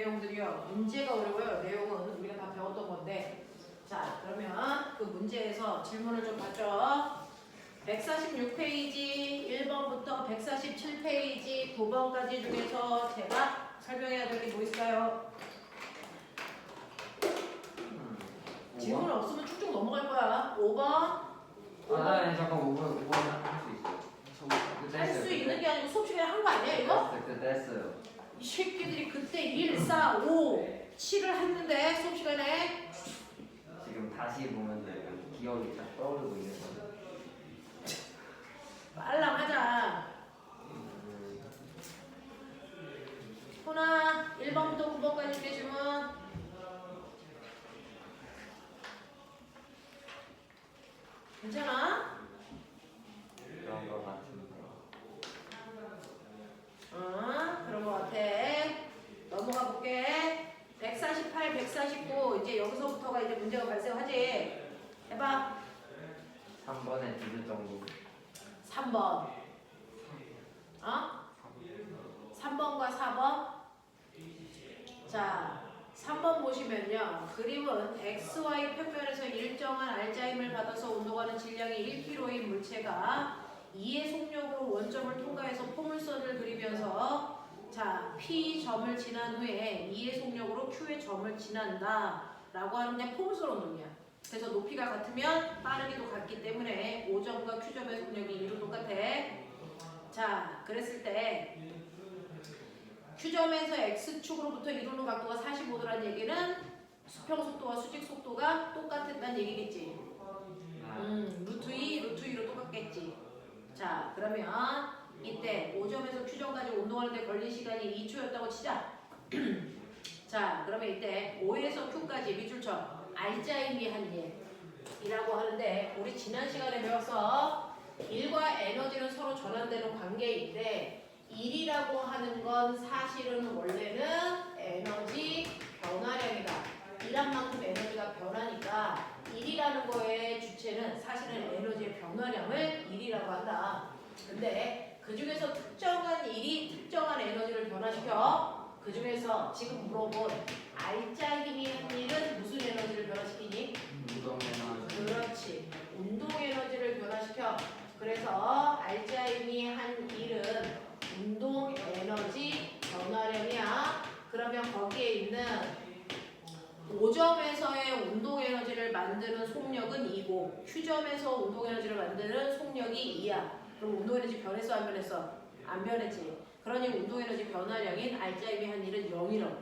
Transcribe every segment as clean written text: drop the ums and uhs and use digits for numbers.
내용들이요. 문제가 어려워요. 내용은 우리가 다 배웠던 건데. 자, 그러면 그 문제에서 질문을 좀 받죠. 146페이지 1번부터 147페이지 9번까지 중에서 제가 설명해야 될 게 뭐 있을까요? 질문 없으면 쭉쭉 넘어갈 거야. 5번. 네, 잠깐 5번 할 수 있어요. 할 수 있는 게 아니고 수업 시간에 한 거 아니야 이거? 그때 했어요. 이 새끼들이 그때 1, 4, 5, 7을 했는데 수업 시간에 지금 다시 보면 기억이 딱 떠오르고 있는 거죠. 빨랑 하자. 호나 1번부터 9번까지 중에 질문. 괜찮아? 그런 거 같은데. 그런 거 같아. 넘어가 볼게. 148, 149 이제 여기서부터가 이제 문제가 발생하지. 해봐. 3번에 두줄 정도. 3번. 3번과 4번. 자, 3번 보시면요. 그림은 XY 평면에서 일정한 알자임을 받아서 운동하는 질량이 1kg인 물체가 2의 속력으로 원점을 통과해서 포물선을 그리면서 자, P점을 지난 후에 2의 속력으로 Q의 점을 지난다 라고 하는 게 포물선 운동이야. 그래서 높이가 같으면 빠르기도 같기 때문에 O점과 Q점의 속력이 2로 똑같아. 자, 그랬을 때 Q점에서 X축으로부터 이루는 각도가 45도라는 얘기는 수평 속도와 수직 속도가 똑같다는 얘기겠지. 루트 2, 루트 2로 똑같겠지. 자, 그러면 이때 5점에서 Q점까지 운동하는데 걸린 시간이 2초였다고 치자. 자, 그러면 이때 5에서 Q까지 밑줄쳐 알자임이 한 일이라고 하는데 우리 지난 시간에 배웠어. 1과 에너지는 서로 전환되는 관계인데 1이라고 하는 건 사실은 원래는 에너지 변화량이다. 1한 만큼 에너지가 변하니까 1이라는 거의 주체는 사실은 에너지의 변화량을 1이라고 한다. 근데 그 중에서 특정한 1이 특정한 에너지를 변화시켜. 그 중에서 지금 물어본 알짜힘이 한 일은 무슨 에너지를 변화시키니? 운동 에너지. 그렇지. 운동 에너지를 변화시켜. 그래서 알짜힘이 한 일은 운동 에너지 변화량이야. 그러면 거기에 있는 5점에서의 운동 에너지를 만드는 속력은 2고 Q점에서 운동 에너지를 만드는 속력이 2야. 그럼 운동 에너지 변했어 안 변했어? 안 변했지. 그러니 운동 에너지 변화량인 알짜임이 한 일은 0이라고.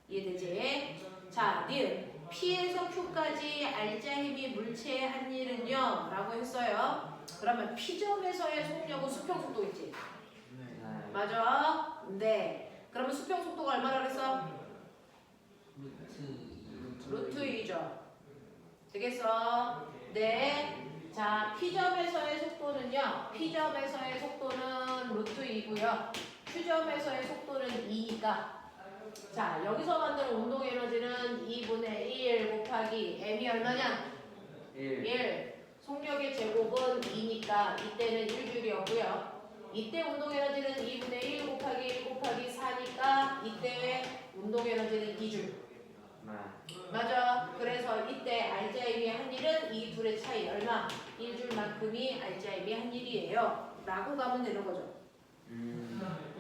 이해되지? 자, 니은 P에서 Q까지 알짜힘이 물체의 한 일은요 라고 했어요. 그러면 P점에서의 속력은 수평 속도겠지. 맞아? 네. 그러면 수평 속도가 얼마나 그랬어? 루트 2죠. 되겠어? 네. 자, P점에서의 속도는요. P점에서의 속도는 루트 2고요. Q점에서의 속도는 2니까. 자, 여기서 만드는 운동 에너지는 2분의 1 곱하기 M이 얼마냐? 1. 속력의 제곱은 2니까 이때는 1줄이었고요. 이때 운동 에너지는 2분의 1 곱하기 1 곱하기 4니까 이때 운동 에너지는 2줄. 맞아. 그래서 이때 알짜임이 한 일은 이 둘의 차이 얼마? 1줄만큼이 알짜임이 한 일이에요. 라고 가면 되는 거죠.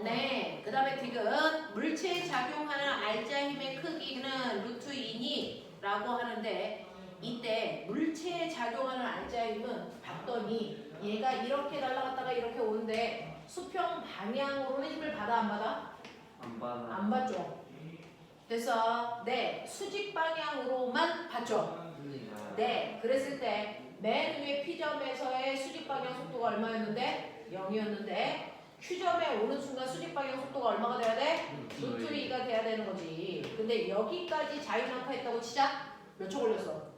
네. 그 다음에 디귿 물체에 작용하는 알짜힘의 크기는 루트 2니? 라고 하는데 이때 물체에 작용하는 알짜힘은 봤더니 얘가 이렇게 날아갔다가 이렇게 오는데 수평 방향으로는 힘을 받아 안 받아? 안 받아. 안 받죠. 그래서 네 수직 방향으로만 받죠. 네 그랬을 때 맨 위에 P점에서의 수직 방향 속도가 얼마였는데? 0이었는데 Q점에 오는 순간 수직 방향 속도가 얼마가 돼야 돼? 루트 2가 돼야 되는 거지. 근데 여기까지 자유낙하했다고 치자. 몇 초 걸렸어?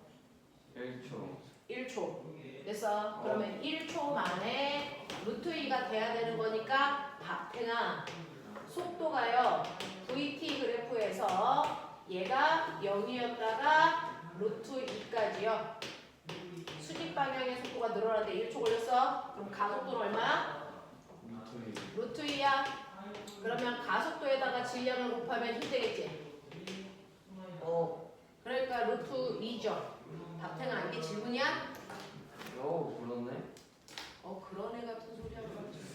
1초. 1초. 됐어. 그러면 1초 만에 루트 2가 돼야 되는 거니까 박태나 속도가요. VT 그래프에서 얘가 0이었다가 루트 2까지요. 수직 방향의 속도가 늘어나는데 1초 걸렸어. 그럼 가속도는 얼마야? 루트 2야. 그럼 그러면 가속도에다가 질량을 곱하면 힘 되겠지? 그러니까 루트 2죠. 박태가 이게 질문이야? 그렇네. 그런 애 같은 소리 하고 있지.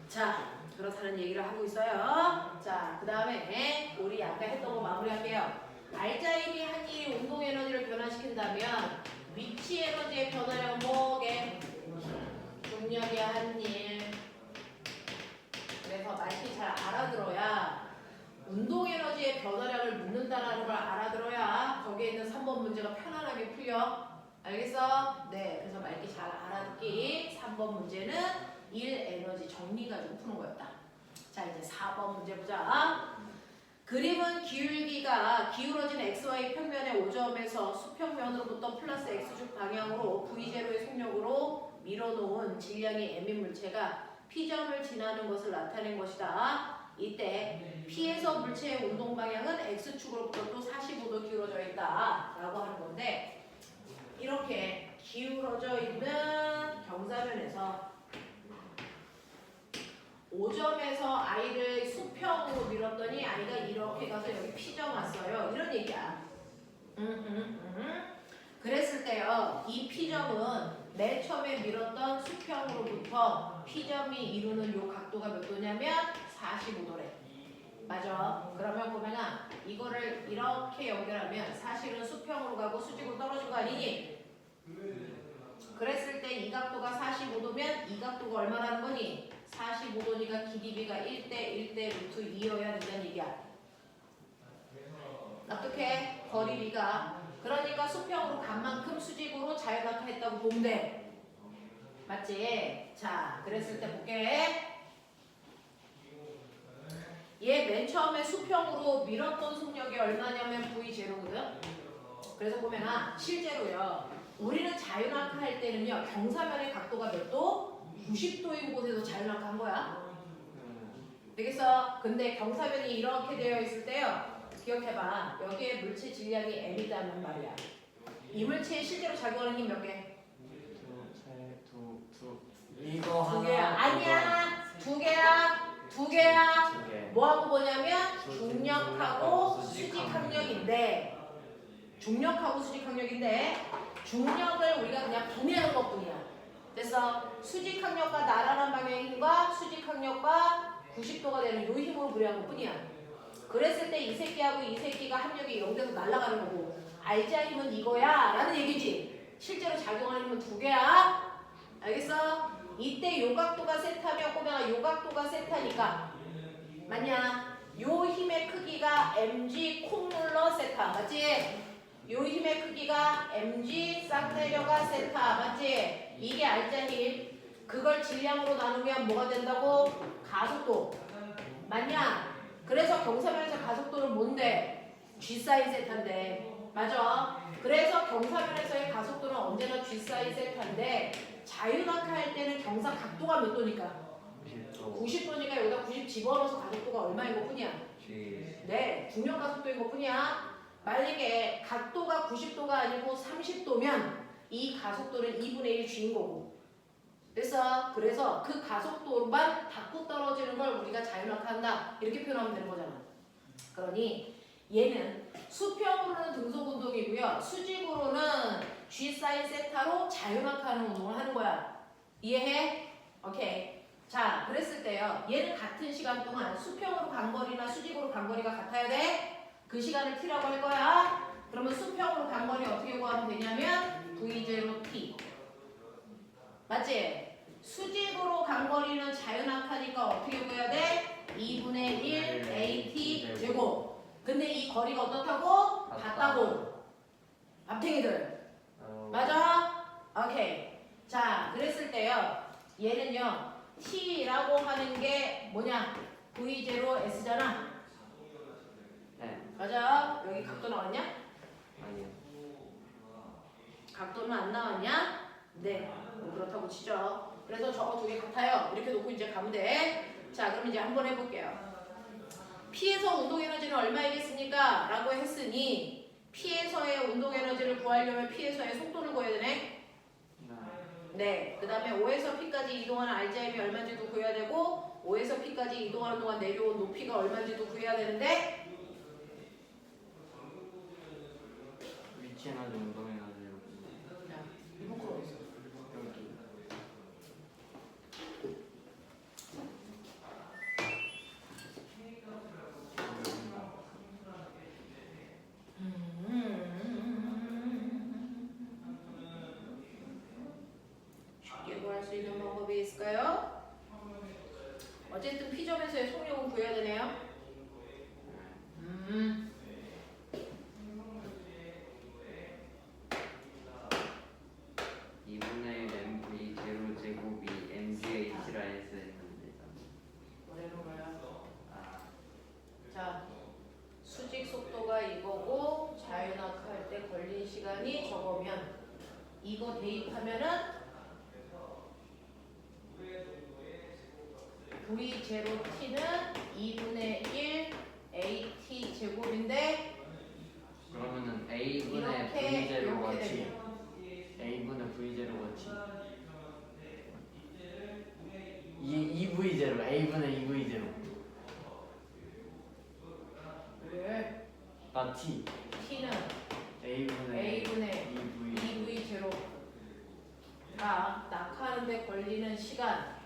자, 그렇다는 얘기를 하고 있어요. 자, 그 다음에 우리 아까 했던 거 마무리할게요. 알자임이 한 일이 운동 에너지를 변화시킨다면 위치 에너지의 변화량은 뭐게? 중력이 한 일. 그래서 말티 잘 알아들어야 운동 에너지의 변화량을 묻는다라는 걸 알아들어야 거기에 있는 3번 문제가 편안하게 풀려. 알겠어? 네, 그래서 말기 잘 알아듣기. 3번 문제는 1 에너지 정리 가지고 푸는 거였다. 자, 이제 4번 문제 보자. 그림은 기울기가 기울어진 XY 평면의 5점에서 수평면으로부터 플러스 X축 방향으로 V0의 속력으로 밀어놓은 질량이 M인 물체가 P점을 지나는 것을 나타낸 것이다. 이때 P에서 물체의 운동 방향은 X축으로부터 또 45도 기울어져 있다 라고 하는 건데, 이렇게 기울어져 있는 경사면에서 5점에서 I를 수평으로 밀었더니 I가 이렇게 가서 여기 P점 왔어요. 이런 얘기야. 그랬을 때요, 이 P점은 맨 처음에 밀었던 수평으로부터 P점이 이루는 요 각도가 몇 도냐면 45도래. 맞아. 그러면 보면은 이거를 이렇게 연결하면 사실은 수평으로 가고 수직으로 떨어진 거 아니니? 그랬을 때 이 각도가 45도면 이 각도가 얼마라는 거니? 45도니까 기디비가 1대 루트 2여야 된다는 얘기야. 납득해? 거리비가. 그러니까 수평으로 간 만큼 수직으로 자유낙하했다고 보면 돼. 맞지? 자, 그랬을 때 볼게. 얘 맨 처음에 수평으로 밀었던 속력이 얼마냐면 V0거든. 그래서 보면 실제로요, 우리는 자유낙하할 때는요 경사면의 각도가 몇 도? 90도인 곳에서 자유낙하한 거야. 되겠어? 근데 경사면이 이렇게 되어 있을 때요, 기억해봐. 여기에 물체 질량이 M이다는 말이야. 이 물체에 실제로 작용하는 힘 몇 개? 이거 두 개야. 하나. 아니야. 두 개야. 두 개야. 두 개. 뭐하고 뭐냐면 중력하고 수직항력인데, 중력하고 수직항력인데 중력을 우리가 그냥 보내는 것뿐이야. 그래서 수직항력과 나란한 방향의 힘과 수직항력과 90도가 되는 요 힘으로 부여한 것뿐이야. 그랬을 때 이 새끼하고 이 새끼가 합력이 여기서 날아가는 거고, 알자 힘은 이거야 라는 얘기지. 실제로 작용하는 힘은 두 개야. 알겠어? 이때 요 각도가 세타며 꼬맹아 요 각도가 세타니까 맞냐? 요 힘의 크기가 mg 콩 눌러 세타. 맞지? 요 힘의 크기가 mg 싹 내려가 세타. 맞지? 이게 알자 힘. 그걸 질량으로 나누면 뭐가 된다고? 가속도. 맞냐? 그래서 경사면에서 가속도는 뭔데? g 사인 세타인데. 맞아? 그래서 경사면에서의 가속도는 언제나 g 사인 세타인데, 자유낙하할 때는 경사 각도가 몇 도니까? 90도니까 여기다 90 집어넣어서 가속도가 얼마인 것 뿐이야? 네, 중력 가속도인 것 뿐이야. 만약에 각도가 90도가 아니고 30도면 이 가속도는 2분의 1 G인 거고. 그래서 그 가속도만 닫고 떨어지는 걸 우리가 자유낙하한다 이렇게 표현하면 되는 거잖아. 그러니 얘는 수평으로는 등속 운동이고요, 수직으로는 G 사인 세타로 자유낙하하는 운동을 하는 거야. 이해해? 오케이. 자, 그랬을 때요, 얘는 같은 시간 동안 수평으로 간 거리나 수직으로 간 거리가 같아야 돼. 그 시간을 t라고 할 거야. 그러면 수평으로 간 거리 어떻게 구하면 되냐면 V0t. 맞지? 수직으로 간 거리는 자유낙하니까 어떻게 구해야 돼? 2분의 1 AT 제곱. 근데 이 거리가 어떻다고? 같다고. 앞탱이들. 맞아? 오케이. 자, 그랬을 때요, 얘는요 T라고 하는 게 뭐냐? V0S잖아. 네. 맞아? 여기 각도 나왔냐? 아니요. 각도는 안 나왔냐? 네. 뭐 그렇다고 치죠. 그래서 저거 두 개 같아요. 이렇게 놓고 이제 가면 돼. 자, 그럼 이제 한번 해볼게요. P에서 운동 에너지는 얼마이겠습니까? 라고 했으니 P에서의 운동 에너지를 구하려면 P에서의 속도를 구해야 되네. 네. 그 다음에 O에서 P까지 이동하는 RGM이 얼마인지도 구해야 되고, O에서 P까지 이동하는 동안 내려온 높이가 얼마인지도 구해야 되는데, 위치해가지고 운동해가지고 자, 리모컨 어디 있어? 여기. 쉽게 구할 수 있는 방법이 있을까요? 어쨌든 P점에서의 속력은 구해야 되네요. 2분의 1 mv 제로 제곱이 mgh라 했었는데 뭐라는 거야? 아 자, 수직 속도가 이거고 자유낙하할 때 걸린 시간이 저거면 이거 대입하면은 V0t는 2분의 1 AT 제곱인데 그러면은 a분의 이렇게 v 제로 이렇게 같이 되면 a분의 v 제로 같이 2v 제로 a분의 2v 제로 왜? 나 t t는 a분의 A분의 2v 2V 제로 자, 낙하하는데 걸리는 시간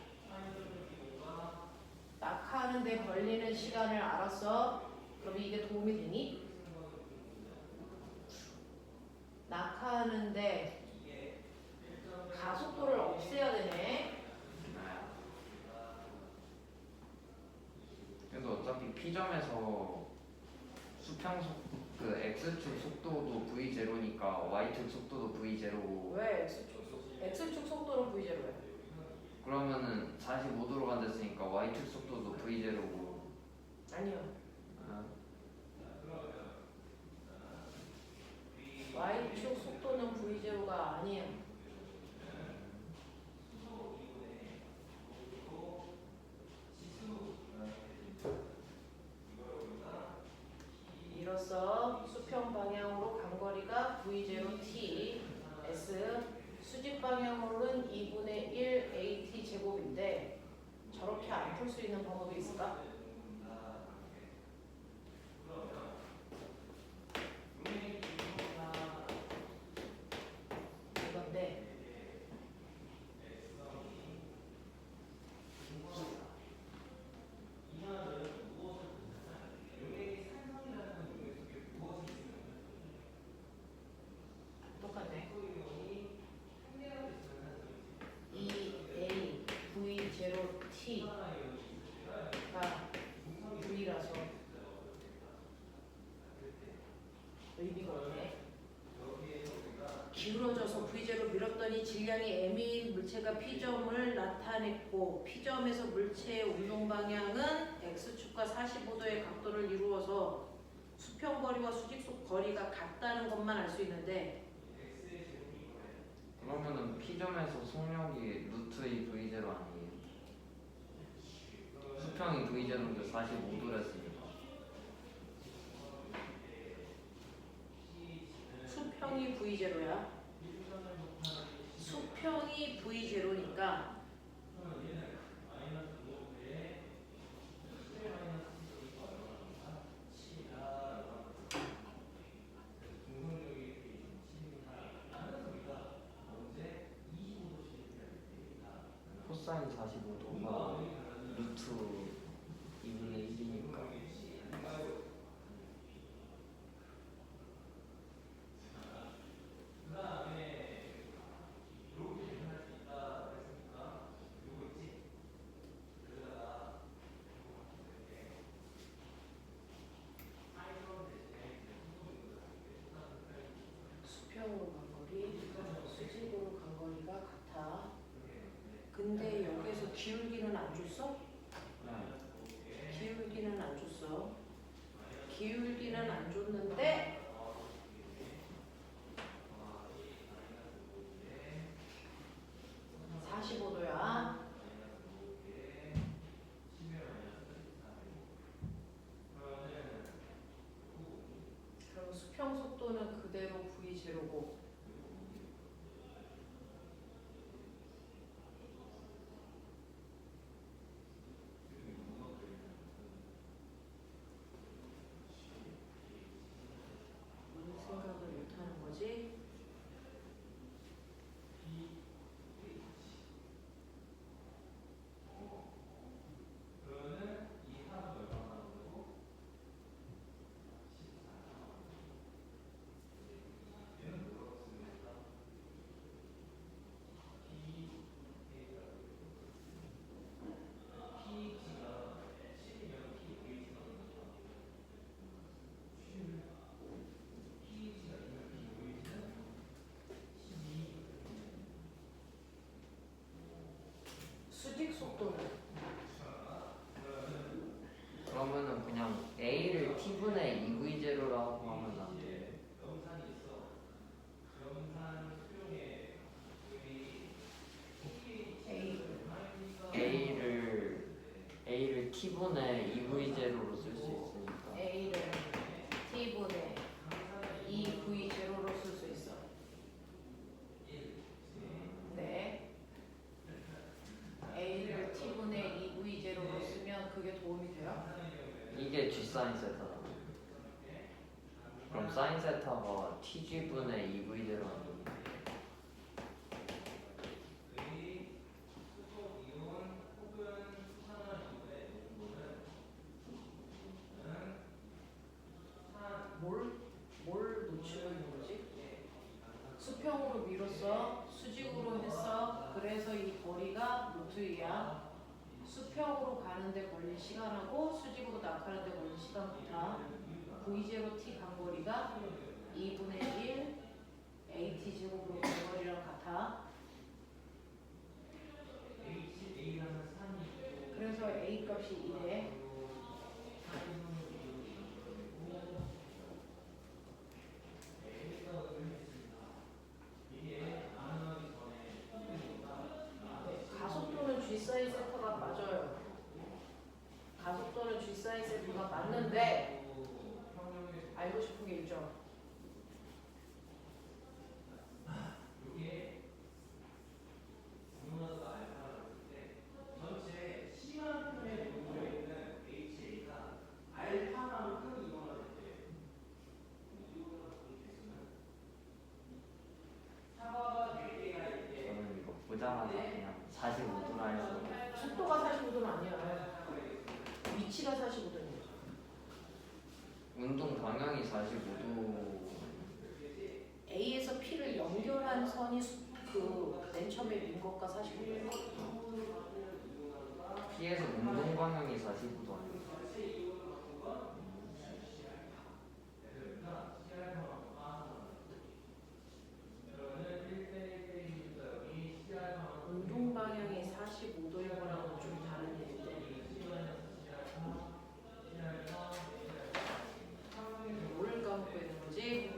낙하하는데 걸리는 시간을 알았어? 그럼 이게 도움이 되니? 낙하하는데 가속도를 없애야 되네. 그래도 어차피 P점에서 수평속 그 X축 속도도 V 제로니까 Y축 속도도 V 제로고 왜 X축 속도는 V 제로야? 그러면은 45도로 간댔으니까 Y축 속도도 V 제로고 아니요. 아, Y축 속도는 V 제로가 아니에요. 이로써 수평 방향으로 간 거리가 V0t S 수직 방향으로는 2분의 1 AT 제곱인데 저렇게 안 풀 수 있는 방법이 있을까? 이건데 똑같네. 2A V0T가 V라서 의미가 없네. 기울어져서 V제로 밀었더니 질량이 M인 물체가 P점을 나타냈고 P점에서 물체의 운동 방향은 X축과 45도의 각도를 이루어서 수평 거리와 수직 속 거리가 같다는 것만 알 수 있는데 그러면은 P점에서 속력이 루트의 V 제로 아니에요? 수평이 V 제로인데 45도랬으니까 수평이 V0야. 수평이 V0니까 코사인 45도가 루트 2분의 1이니까 수평으로 간 거리, 수직으로 간 거리가 같아. 근데 여기서 기울기는 안 줬어? 기울기는 안 줬어. 기울기는 안 줬는데 그럼 수평 속도는 그대로 V0고 T분의 2V 제로로 쓸 수 있으니까. A를 T분의 2V 제로로 쓸 수 있어. 네. A를 T분의 2V 제로로 쓰면 그게 도움이 돼요? 이게 G 사인 세타다. 그럼 사인 세타가 TG분의 2V 제로 아니에요? 뭘 놓치고 있는 거지? 수평으로 밀었어. 수직으로 했어. 그래서 이 거리가 루트 2야. 수평으로 가는데 걸린 시간하고 수직으로 나가는데 걸린 시간보다 V0 t 간거리가 2분의 1 AT 제곱으로 간거리랑 같아. 그래서 A 값이 1에 가속도는 G 사인 세타가 맞아요. 가속도는 G 사인 세타가 맞는데 알고 싶은 게 있죠. 저는 이거 보자마자 그냥 45도라 해서 속도가 45도는 아니야. 위치가 45도인 거죠. 운동 방향이 45도. A에서 P를 연결한 선이 맨 처음에 민 것과 45도예요. P에서 운동 방향이 45도 아니에요? 운동 방향이 45도인 거랑은 좀 다른 얘기인데. 뭘 까먹고 있는 거지?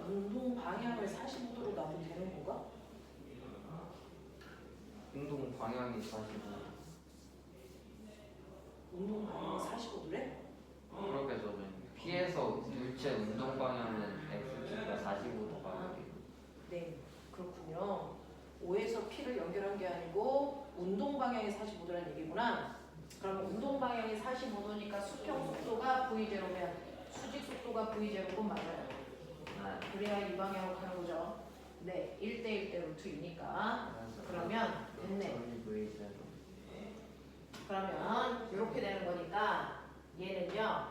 운동 방향을 45도로 놔도 되는 건가? 운동 방향이 45도. 운동 방향이 45도래? 그렇게 저는 P에서 물체 운동 방향은 X축과 45도가 네, 그렇군요. O에서 P를 연결한 게 아니고 운동 방향이 45도라는 얘기구나. 그러면 운동 방향이 45도니까 수평 속도가 V0면 수직 속도가 V0건 맞아요. 그래야 이 방향으로 가는 거죠. 네, 1대1대 루트 2니까. 그러면 됐네. V 제로. 그러면 이렇게 되는 거니까 얘는요.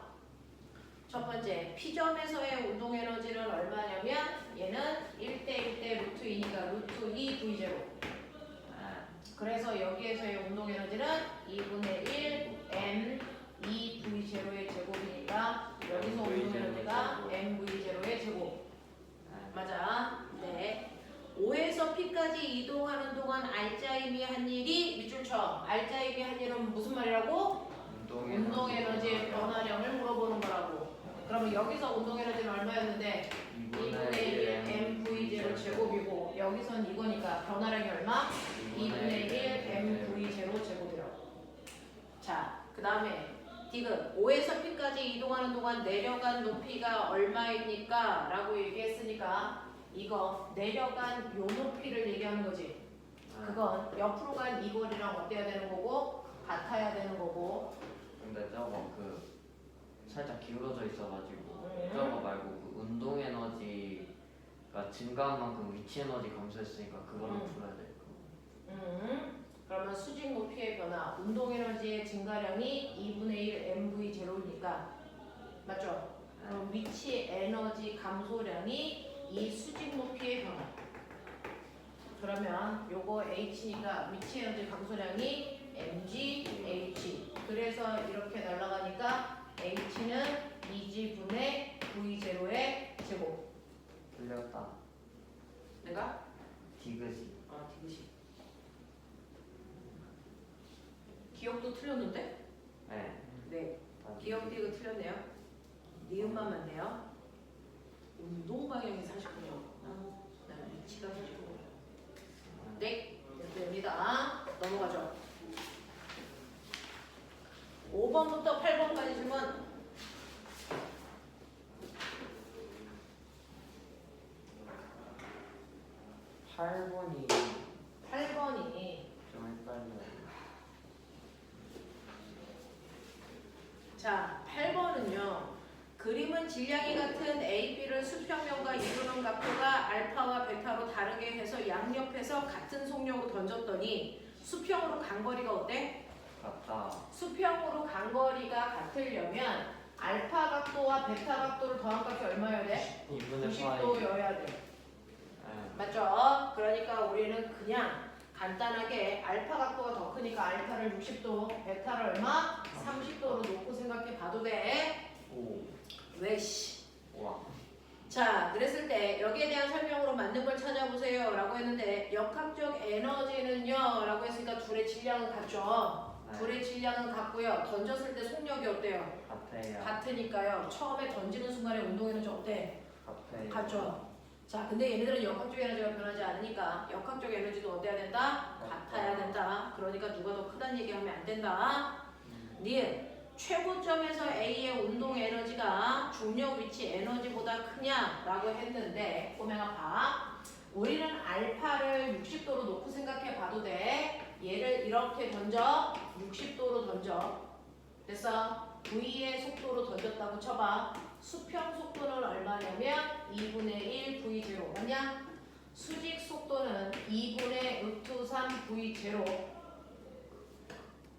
첫 번째 P점에서의 운동 에너지는 얼마냐면 얘는 1대1대 루트 2니까 루트 2 V0. 그래서 여기에서의 운동 에너지는 2분의 1 m 2 V0의 제곱이니까 여기서 운동 에너지가 m V0의 제곱. 맞아. 네. 5에서 P까지 이동하는 동안 알짜임이 한 일이 밑줄 쳐. 알짜임이 한 일은 무슨 말이라고? 운동 에너지의 변화량을 물어보는 거라고. 그러면 여기서 운동 에너지는 얼마였는데? 2분의 1 mv0 제곱이고 여기선 이거니까 변화량이 얼마? 2분의 1 mv0 제곱이라고. 자, 그 다음에 디귿 5에서 P까지 이동하는 동안 내려간 높이가 얼마입니까? 라고 얘기했으니까 이거 내려간 요 높이를 얘기하는 거지. 그건 옆으로 간 이 거리랑 어때야 되는 거고 같아야 되는 거고. 근데 저거 살짝 기울어져 있어가지고 저거 말고 그 운동 에너지가 증가한 만큼 위치 에너지 감소했으니까 그거는 풀어야 될 거. 그러면 수직 높이의 변화, 운동 에너지의 증가량이 2분의 1 mv0니까 맞죠? 그럼 위치 에너지 감소량이 이 수직 높이의 변화. 그러면 요거 H니까 위치 에너지 감소량이 mgh. 그래서 이렇게 날아가니까 H는 2g분의 V0의 제곱. 틀렸다. 내가? 디귿이. 디귿이. 기억도 틀렸는데? 네. 네. 다 기억 디귿 틀렸네요. 니은만 맞네요. 운동 방향이 49요. 위치가 49. 네. 됩니다. 넘어가죠. 5번부터 8번까지 질문. 8번이 8번이 좀 헷갈려요. 자, 8번은요. 그림은 질량이 같은 A, B를 수평면과 이루는 각도가 알파와 베타로 다르게 해서 양옆에서 같은 속력으로 던졌더니 수평으로 간 거리가 어때? 같다. 수평으로 간 거리가 같으려면 알파 각도와 베타 각도를 더한 값이 얼마여야 돼? 2분의 파이. 90도여야 돼. 네. 맞죠? 그러니까 우리는 그냥 간단하게 알파 각도가 더 크니까 알파를 60도, 베타를 얼마? 30도로 놓고 생각해 봐도 돼. 오. 왜 씨? 와. 자, 그랬을 때 여기에 대한 설명으로 맞는 걸 찾아보세요 라고 했는데 역학적 에너지는요 라고 했으니까 둘의 질량은 같죠. 네. 둘의 질량은 같고요. 던졌을 때 속력이 어때요? 같아요. 같으니까요. 처음에 던지는 순간에 운동 에너지 어때? 같아요. 같죠. 자, 근데 얘네들은 역학적 에너지가 변하지 않으니까 역학적 에너지도 어때야 된다? 같아야 된다. 그러니까 누가 더 크다는 얘기하면 안 된다. 니은 최고점에서 A의 운동 에너지가 중력 위치 에너지보다 크냐라고 했는데 꼬맹아 봐. 우리는 알파를 60도로 놓고 생각해 봐도 돼. 얘를 이렇게 던져 60도로 던져. 됐어? V의 속도로 던졌다고 쳐봐. 수평 속도는 얼마냐면 2분의 1 V0 맞냐? 수직 속도는 2분의 루트 3 V0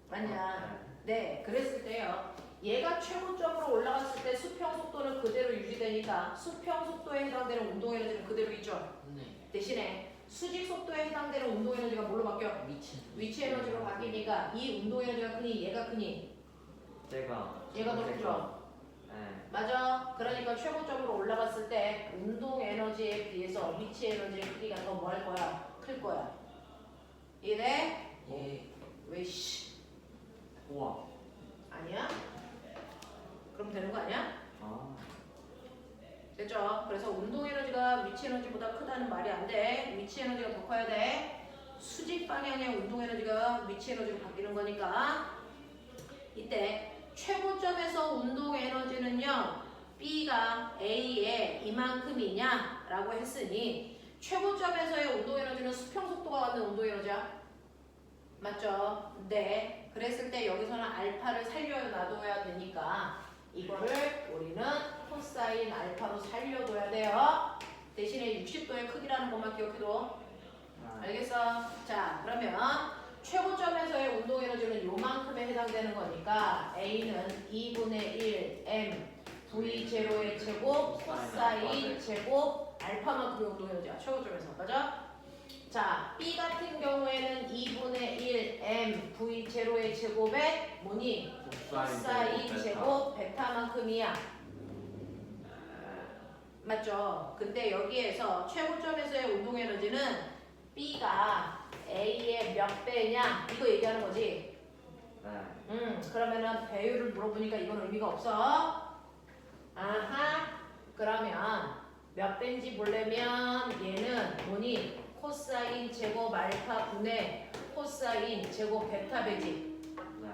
맞냐? 네, 그랬을 때요. 얘가 최고점으로 올라갔을 때 수평 속도는 그대로 유지되니까 수평 속도에 해당되는 운동 에너지는 그대로 있죠. 네. 대신에 수직 속도에 해당되는 운동 에너지가 뭘로 바뀌어? 위치 에너지로 바뀌니까 이 운동 에너지가 크니 얘가 크니 얘가 더 크죠. 네. 맞아. 그러니까 최고점으로 올라갔을 때 운동 에너지에 비해서 위치 에너지의 크기가 더 뭐 할 거야? 클 거야. 이래? 예. 왜 씨? 우와. 아니야? 그럼 되는 거 아니야? 아. 됐죠? 그래서 운동 에너지가 위치 에너지보다 크다는 말이 안 돼. 위치 에너지가 더 커야 돼. 수직 방향의 운동 에너지가 위치 에너지로 바뀌는 거니까 이때 최고점에서 운동 에너지는요. B가 A에 이만큼이냐 라고 했으니 최고점에서의 운동 에너지는 수평 속도가 갖는 운동 에너지야. 맞죠? 네. 그랬을 때 여기서는 알파를 살려놔둬야 되니까 이거를 우리는 코사인 알파로 살려둬야 돼요. 대신에 60도의 크기라는 것만 기억해둬. 알겠어? 자, 그러면 최고점에서의 운동 에너지는 요만큼에 해당되는 거니까 A는 2분의 1 M V0의 제곱 코사인 제곱 알파만큼의 운동 에너지야. 최고점에서. 맞아? 자, B 같은 경우에는 2분의 1 M V0의 제곱에 뭐니? 코사인 제곱 베타만큼이야. 맞죠? 근데 여기에서 최고점에서의 운동 에너지는 B가 A의 몇 배냐? 이거 얘기하는 거지. 네. 그러면은 배율을 물어보니까 이건 의미가 없어. 아하. 그러면 몇 배인지 보려면 얘는 뭐니? 코사인 제곱 알파 분의 코사인 제곱 베타 배지. 네.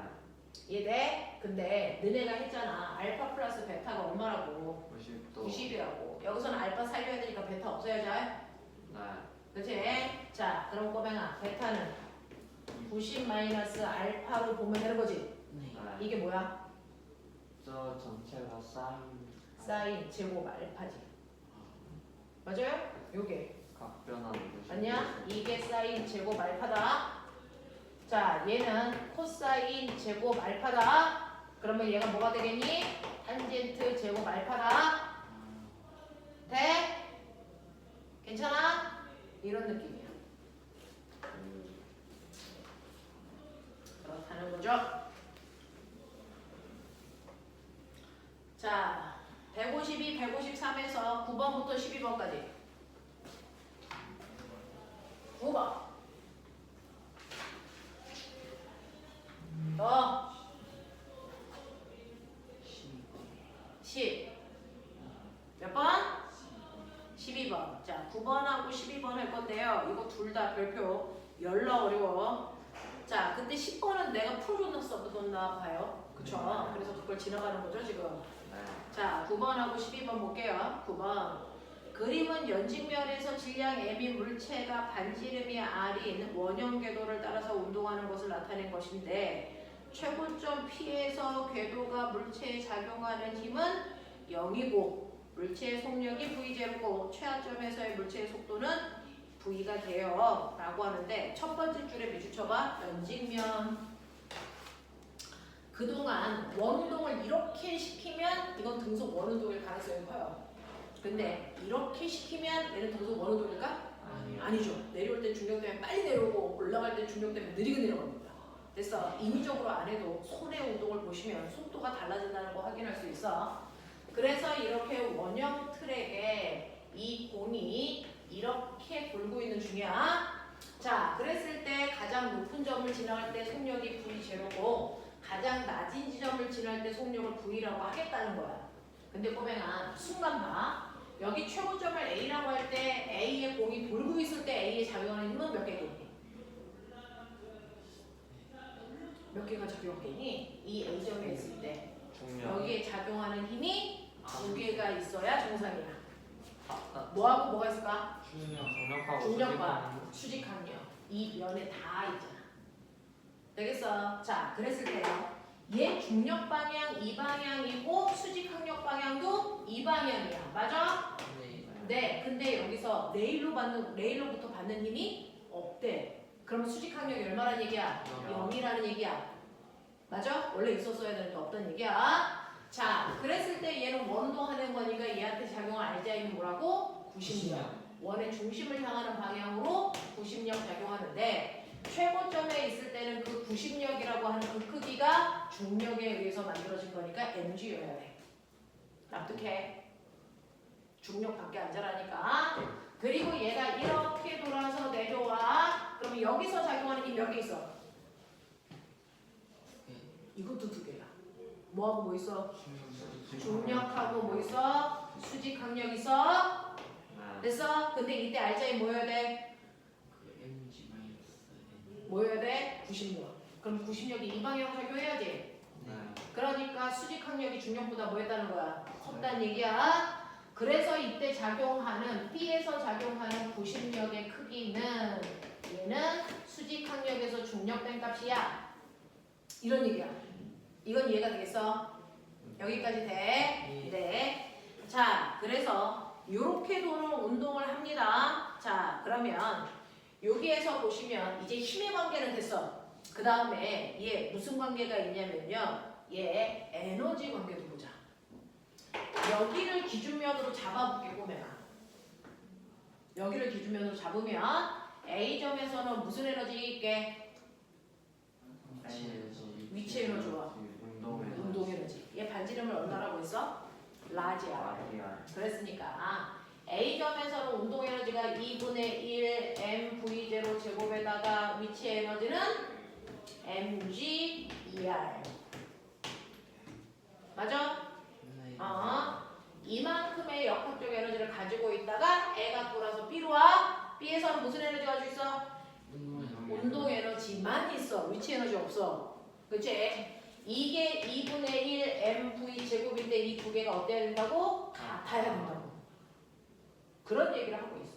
이해돼? 근데 너네가 했잖아. 알파 플러스 베타가 얼마라고? 90도. 90이라고. 여기서는 알파 살려야 되니까 베타 없어야지. 네. 그치? 자, 그럼 꼬맹아, 베타는 90 마이너스 알파로 보면 되는 거지? 네. 네. 이게 뭐야? 저 전체가 사인. 사인 제곱 알파지. 맞아요? 요게. 각변하는 것이. 맞냐? 이게 사인 제곱 알파다. 자, 얘는 코사인 제곱 알파다. 그러면 얘가 뭐가 되겠니? 탄젠트 제곱 알파다. 돼? 괜찮아? 이런 느낌이야. 보죠. 자, 152, 153에서 9번부터 12번까지. 9번. 더. 10. 몇 번? 12번. 자, 9번하고 12번 할 건데요. 이거 둘 다 별표 열나 어려워. 자, 근데 10번은 내가 풀어놨었나 봐요. 그쵸? 그래서 그걸 지나가는 거죠, 지금. 네. 자, 9번하고 12번 볼게요. 9번. 그림은 연직면에서 질량 M인 물체가 반지름이 R인 원형 궤도를 따라서 운동하는 것을 나타낸 것인데 최고점 P에서 궤도가 물체에 작용하는 힘은 0이고 물체의 속력이 V0고 최하점에서의 물체의 속도는 V가 돼요 라고 하는데 첫 번째 줄에 밑줄 쳐봐. 연직면. 그동안 원운동을 이렇게 시키면 이건 등속 원운동일 가능성이 커요. 근데 이렇게 시키면 얘는 등속 원운동일까? 아니죠. 내려올 때 중력 때문에 빨리 내려오고 올라갈 때 중력 때문에 느리게 내려갑니다. 그래서 인위적으로 안 해도 손의 운동을 보시면 속도가 달라진다는 거 확인할 수 있어. 그래서 이렇게 원형 트랙에 이 공이 이렇게 돌고 있는 중이야. 자, 그랬을 때 가장 높은 점을 지나갈 때 속력이 V0고 가장 낮은 지점을 지날 때 속력을 V라고 하겠다는 거야. 근데 꼬맹아, 순간 봐. 여기 최고점을 A라고 할 때 A의 공이 돌고 있을 때 A에 작용하는 힘은 몇 개겠니? 몇 개가 작용하겠니? 이 A점에 있을 때 중력. 여기에 작용하는 힘이 두 개가 있어야 정상이야. 아, 뭐하고 뭐가 있을까? 중력하고 중력과 수직항력 이 면에 다 있잖아. 되겠어? 자, 그랬을 때요. 얘 중력 방향 이 방향이고 수직항력 방향도 이 방향이야. 맞아? 네. 근데 여기서 레일로부터 받는 힘이 없대. 그럼 수직항력이 얼마라는 얘기야? 0이라는 얘기야. 맞아? 원래 있었어야 되는데 없던 얘기야. 자, 그랬을 때 얘는 원동하는 거니까 얘한테 작용할 알자임이 뭐라고? 구심력. 원의 중심을 향하는 방향으로 구심력 작용하는데 최고점에 있을 때는 그 구심력이라고 하는 그 크기가 중력에 의해서 만들어진 거니까 mg여야 돼. 납득해? 중력밖에 안 자라니까. 그리고 얘가 이렇게 돌아서 내려와. 그러면 여기서 작용하는 힘 몇 개 있어? 이것도 두 개야. 뭐하고 뭐 있어? 중력하고 뭐 있어? 수직항력 있어? 됐어? 근데 이때 알자임 뭐여야 돼? 뭐여야 돼? 구심력. 그럼 구심력이 이 방향으로 작용해야지. 그러니까 수직항력이 중력보다 뭐 했다는 거야? 컸다는 얘기야. 그래서 이때 작용하는 B에서 작용하는 구심력의 크기는 얘는 수직항력에서 중력 뺀 값이야. 이런 얘기야. 이건 이해가 되겠어? 여기까지 돼? 네. 자, 그래서 이렇게 도는 운동을 합니다. 자, 그러면 여기에서 보시면 이제 힘의 관계는 됐어. 그 다음에 얘 무슨 관계가 있냐면요. 얘 에너지 관계도 보자. 여기를 기준면으로 잡아볼게 꼬매가. 여기를 기준면으로 잡으면 A점에서는 무슨 에너지 있게? 위치 에너지와 운동 에너지. 얘 반지름을 얼마라고 했어? 라지야. 그랬으니까 A점에서는 운동 에너지가 2분의 1 mv0 제곱에다가 위치 에너지는 mg2r. 맞아? 이만큼의 역학적 에너지를 가지고 있다가 애가 돌아서 B로 와. B에서는 무슨 에너지 가지고 있어? 운동 에너지만 있어. 위치 에너지 없어. 그치? 이게 2분의 1 mv 제곱인데 이 두 개가 어때야 된다고? 같아야 된다고. 그런 얘기를 하고 있어.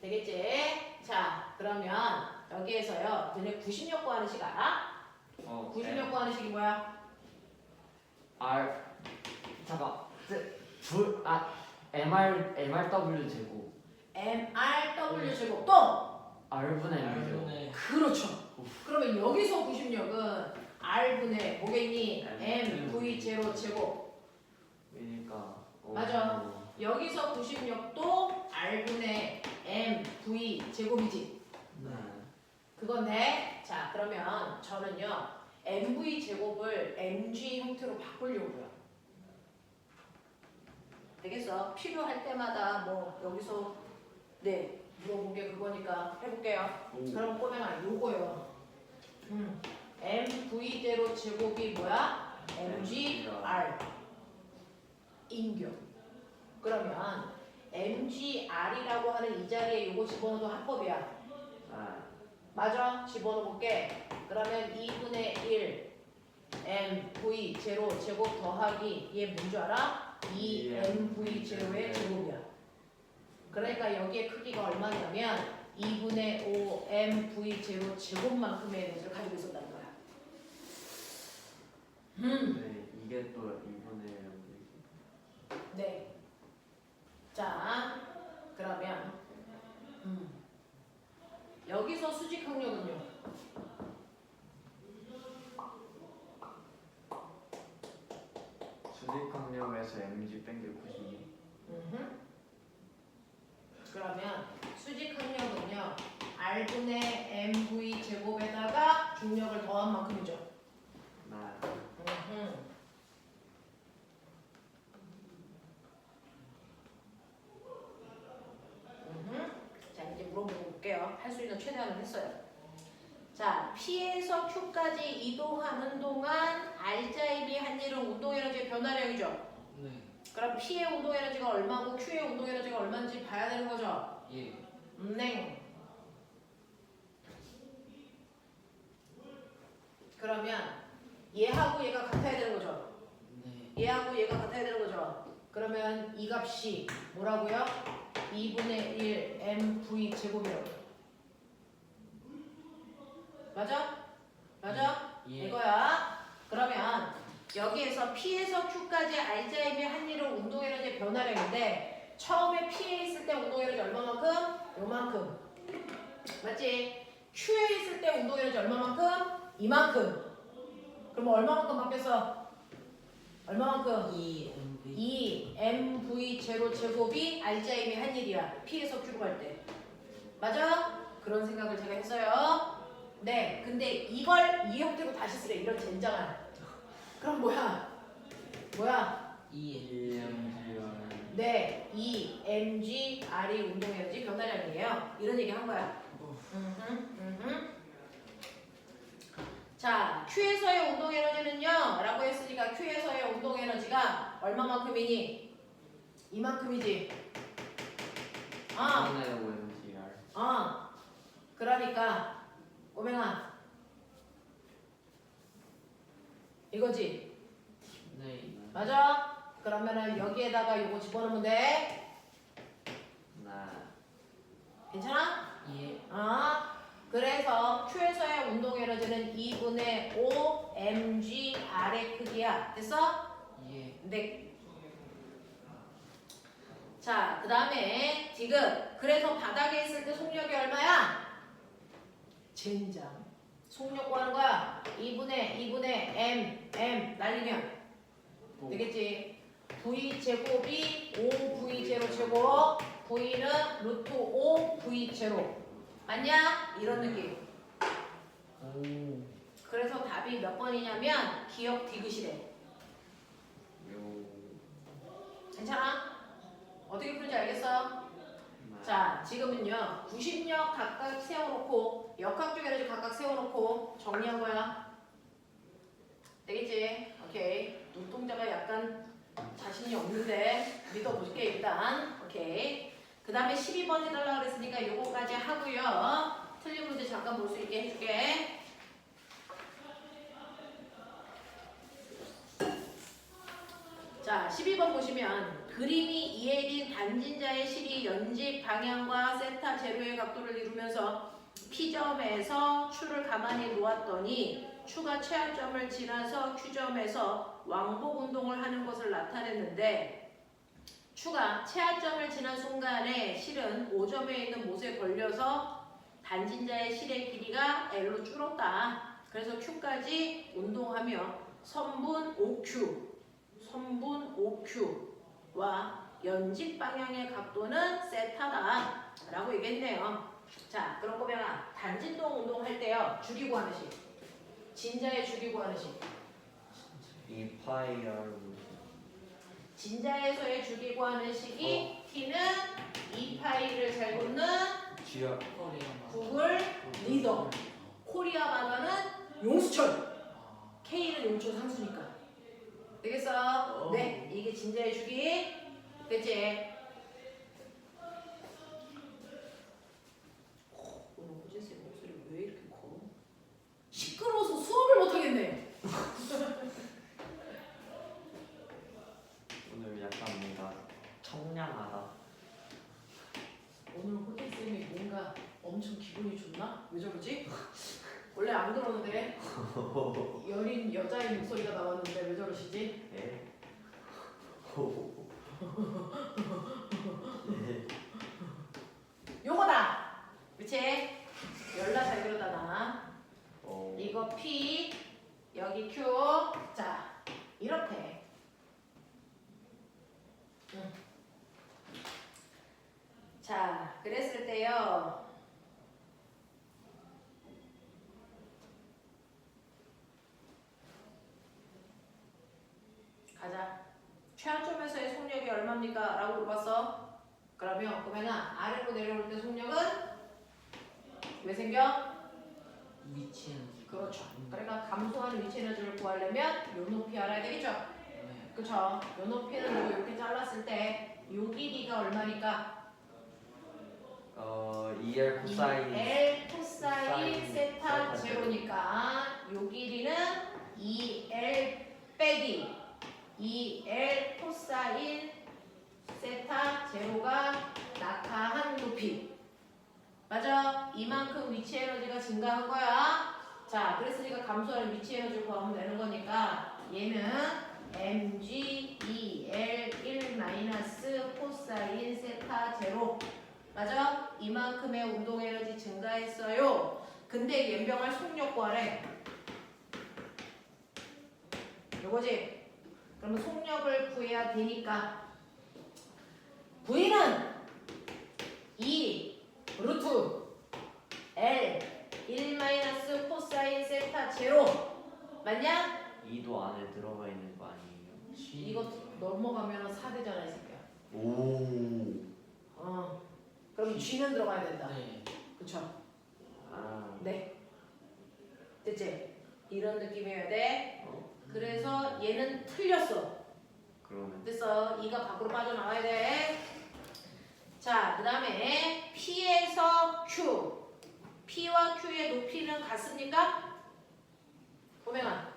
되겠지? 자, 그러면 여기에서요. 너네 구심력 구하는 식 알아? 구심력 구하는 식이 뭐야? R 잠깐 MRW 제곱 MRW 제곱 또 R분의 M 제곱. 그렇죠. 그러면 여기서 구심력은 R분의 뭐겠니? MV0 제곱. 그러니까 맞아. 여기서 구심력도 R분의 MV 제곱이지. 네. 그건데 자 그러면 저는요 mv 제곱을 mg 형태로 바꾸려고요. 되겠어? 필요할 때마다 뭐 여기서 네 물어본 게 그거니까 해볼게요. 그럼 꼬맹아 요거요. mv대로 제곱이 뭐야? mgr 인교. 그러면 mgr이라고 하는 이 자리에 요거 집어넣어도 합법이야. 맞아? 집어넣어볼게. 그러면 2분의 1 mv 제로 제곱 더하기 얘 뭔 줄 알아? 2mv 제로의 제곱이야. 그러니까 여기에 크기가 얼마냐면 2분의 5 mv 제로 제곱만큼의 에너지를 가지고 있었다는 거야. 네, 이게 또 2분의 네. 자, 그러면 여기서 수직 항력은요? 수직항력에서 mg 뺀게 92. 그러면 수직 항력은요 R분의 mv 제곱에다가 중력을 더한 만큼이죠. 자 이제 물어보고 볼게요. 할 수 있는 최대한을 했어요. 자 P에서 Q까지 이동하는 동안 R자입이 한 일은 운동에너지의 변화량이죠. 네. 그럼 P의 운동에너지가 얼마고 Q의 운동에너지가 얼마인지 봐야 되는 거죠. 예. 네. 그러면 얘하고 얘가 같아야 되는 거죠. 네. 얘하고 얘가 같아야 되는 거죠. 그러면 이 값이 뭐라고요? 2분의 1 mv 제곱이라고. 맞아? 맞아? 예. 이거야. 그러면 여기에서 P에서 Q까지 R자임의 한 일은 운동에너지의 변화량인데 처음에 P에 있을 때 운동에너지 얼마만큼? 요만큼. 맞지? Q에 있을 때 운동에너지 얼마만큼? 이만큼. 그럼 얼마만큼 바뀌었어? 얼마만큼? 2mv 제로 제곱이 R자임의 한 일이야. P에서 Q로 갈 때. 맞아? 그런 생각을 제가 했어요. 네, 근데 이걸 이 형태로 다시 쓰래. 이런 젠장한. 그럼 뭐야? 뭐야? EMGR. 네, 이 mgr이 운동에너지 변화량이에요. 이런 얘기 한 거야. 자, Q에서의 운동에너지는요 라고 했으니까 Q에서의 운동에너지가 얼마만큼이니? 이만큼이지. 아, 2분의 5 MGR. 그러니까 오맹아 이거지? 네. 맞아? 그러면은 여기에다가 요거 집어넣으면 돼. 괜찮아? 예. 그래서 Q에서의 운동에너지는 2분의 5 mgR의 크기야. 됐어? 예. 네. 자, 그 다음에 디귿. 그래서 바닥에 있을 때 속력이 얼마야? 젠장. 속력 구하는 거야. 2분의 m 날리면 되겠지? v 제곱이 5v 제로 제곱. v는 루트 5v 제로. 맞냐? 이런 느낌. 오. 그래서 답이 몇 번이냐면 기억 디귿이래. 요. 괜찮아? 어떻게 푸는지 알겠어? 자, 지금은요 90역 각각 세워놓고 역학적 에너지 각각 세워놓고 정리한 거야. 되겠지? 오케이. 눈동자가 약간 자신이 없는데 믿어볼게 일단. 오케이. 그 다음에 12번 해달라고 그랬으니까 요거까지 하고요. 틀린 문제 잠깐 볼 수 있게 해줄게. 자, 12번 보시면 그림이 이해린 단진자의 실이 연집 방향과 세타 제로의 각도를 이루면서 P점에서 Q를 가만히 놓았더니 Q가 최하점을 지나서 Q점에서 왕복 운동을 하는 것을 나타냈는데 Q가 최하점을 지난 순간에 실은 5점에 있는 못에 걸려서 단진자의 실의 길이가 L로 줄었다. 그래서 Q까지 운동하며 선분 5Q와 연집 방향의 각도는 세타다 라고 얘기했네요. 자, 그런 거면 단진동 운동할 때요. 주기 구하는 식. 진자의 주기 구하는 식. 2파이 진자에서의 주기 구하는 식이 t는 2파이를 잘 걷는 G야. 구글 리더. 코리아 바다는 용수철. K는 용철 상수니까. 되겠어? 네, 이게 진자의 주기. 됐지? 오늘 호진쌤 목소리 왜 이렇게 커? 시끄러워서 수업을 못하겠네. 오늘 약간 뭔가 청량하다. 오늘 호진쌤이 뭔가 엄청 기분이 좋나? 왜 저러지? 원래 안 그러는데 여린 여자의 목소리가 나왔는데 왜 저러시지? 예? 요거다! 그치? 열나 잘 그렸다 나. 어. 이거 P 여기 Q. 자 이렇게. 자 그랬을 때요. 가자. 최하점에서의 속력이 얼마입니까? 라고 물어봤어. 그러면 아래로 내려올 때 속력은 왜 생겨? 위치 에너지. 그렇죠. 그러니까 감소하는 위치 에너지를 구하려면 요 높이 알아야 되겠죠? 네. 그렇죠. 요 높이는 이렇게 잘랐을 때 요 길이가 얼마니까? 2L 코사인. L 코사인 코사인 세타 세타 제로니까 요 길이는 2L 빼기 2L 코사인 세타 제로가 낙하한 높이. 맞아? 이만큼 위치 에너지가 증가한 거야. 자, 그랬으니까 감소하는 위치 에너지를 구하면 되는 거니까 얘는 mg 2l 1 마이너스 코사인 세타 제로. 맞아? 이만큼의 운동 에너지 증가했어요. 근데 연병할 속력 구하래. 요거지? 그러면 속력을 구해야 되니까 V는 2 루트 L 1 마이너스 코사인 세타 제로. 맞냐? 2도 안에 들어가 있는 거 아니에요? 이거 넘어가면 4되잖아 이 새끼야. 오. 그럼 G는 들어가야 된다. 네. 그쵸? 아. 네. 됐지? 이런 느낌이어야 돼. 그래서 얘는 틀렸어. 그러면 됐어. 2가 밖으로 빠져나와야 돼. 자, 그 다음에 P에서 Q. P와 Q의 높이는 같습니까? 보면아,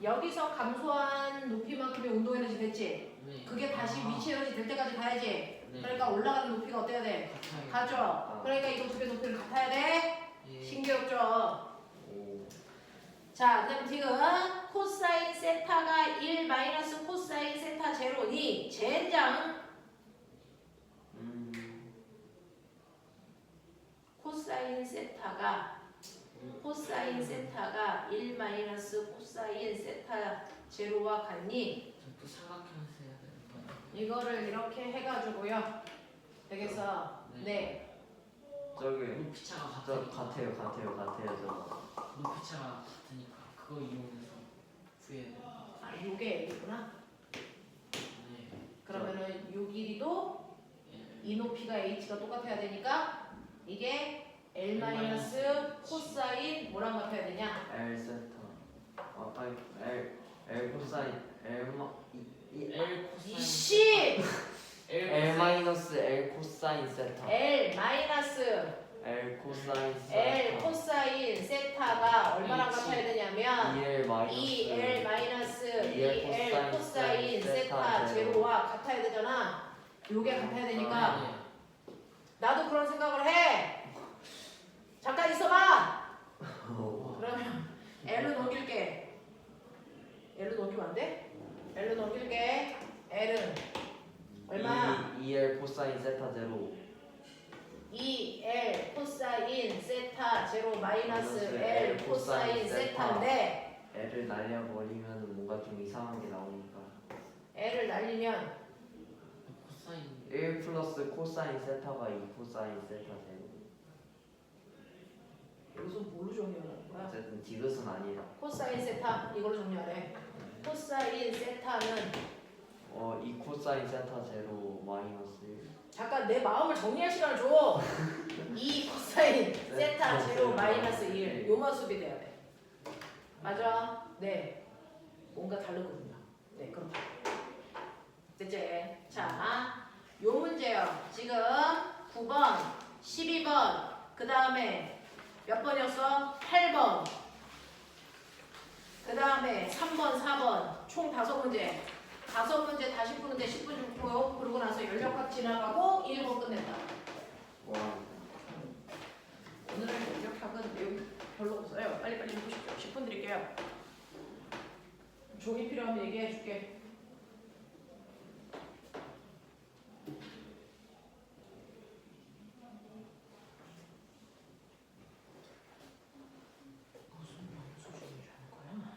여기서 감소한 높이만큼의 운동 에너지 됐지? 네. 그게 다시 위치 에너지 될 때까지 가야지. 네. 그러니까 올라가는 높이가 어때야 돼? 같아요. 가죠. 그러니까 이거 두 개 높이를 같아야 돼. 예. 신기없죠? 오. 자, 그럼 지금 코사인 세타가 1 마이너스 코사인 세타 제로니 젠장 코사인 세타가 1 마이너스 코사인 세타 제로와 같니? 또 삼각형에서 해야 되는 거예요. 이거를 이렇게 해가지고요. 되겠어? 네. 저기 높이 차가 저 같으니까. 같아요 저거. 높이 차가 같으니까 그거 이용해서 구해야 돼요. 아, 요게 L이구나. 네. 그러면은 요 길이도 예. 이 높이가 H가 똑같아야 되니까 이게 L 마이너스 코사인 뭐랑 같아야 되냐? L 세타. 아니 L 코사인 L 코사인. 이씨! L 마이너스 L 코사인 세타. L 마이너스 L 코사인 세타. L 코사인 세타가 얼마랑 H. 같아야 되냐면 2L 마이너스 2L 마이너스 2L 2L 코사인 세타 제로와 같아야 되잖아. 요게 같아야 되니까 네. 나도 그런 생각을 해. 잠깐 있어봐. 그러면 L로 넘길게. L로 넘기면 안 돼? L로 넘길게. L은 얼마? 2L 코사인 세타 제로. 2L 코사인 세타 제로 마이너스 L 코사인 세타인데 L을 날려버리면 뭔가 좀 이상한 게 나오니까 L을 날리면 코사인. 1 플러스 코사인 세타가 2 코사인 세타 제로. 무슨 뭘로 정리하라는 거야? 어쨌든 디귿은 아니라. 코사인 세타 이걸로 정리하래. 코사인 세타는 2 코사인 세타 제로 마이너스 1. 잠깐 내 마음을 정리할 시간을 줘. 2 코사인 세타 제로 마이너스 1 요만 수비돼야 돼. 맞아? 네. 뭔가 다르거든요. 네, 그렇다. 됐지? 자, 요 문제요. 지금 9번, 12번, 그 다음에 몇 번이었어? 8번. 그 다음에 3번, 4번. 총 5문제. 5문제 다시 푸는데 10분 좀 풀고 그러고 나서 연력학 지나가고 1번 끝낸다. 와. 오늘은 연력학은 내용이 별로 없어요. 빨리빨리 해보십시오. 10분 드릴게요. 종이 필요하면 얘기해 줄게. 무슨 수준이라는 거야?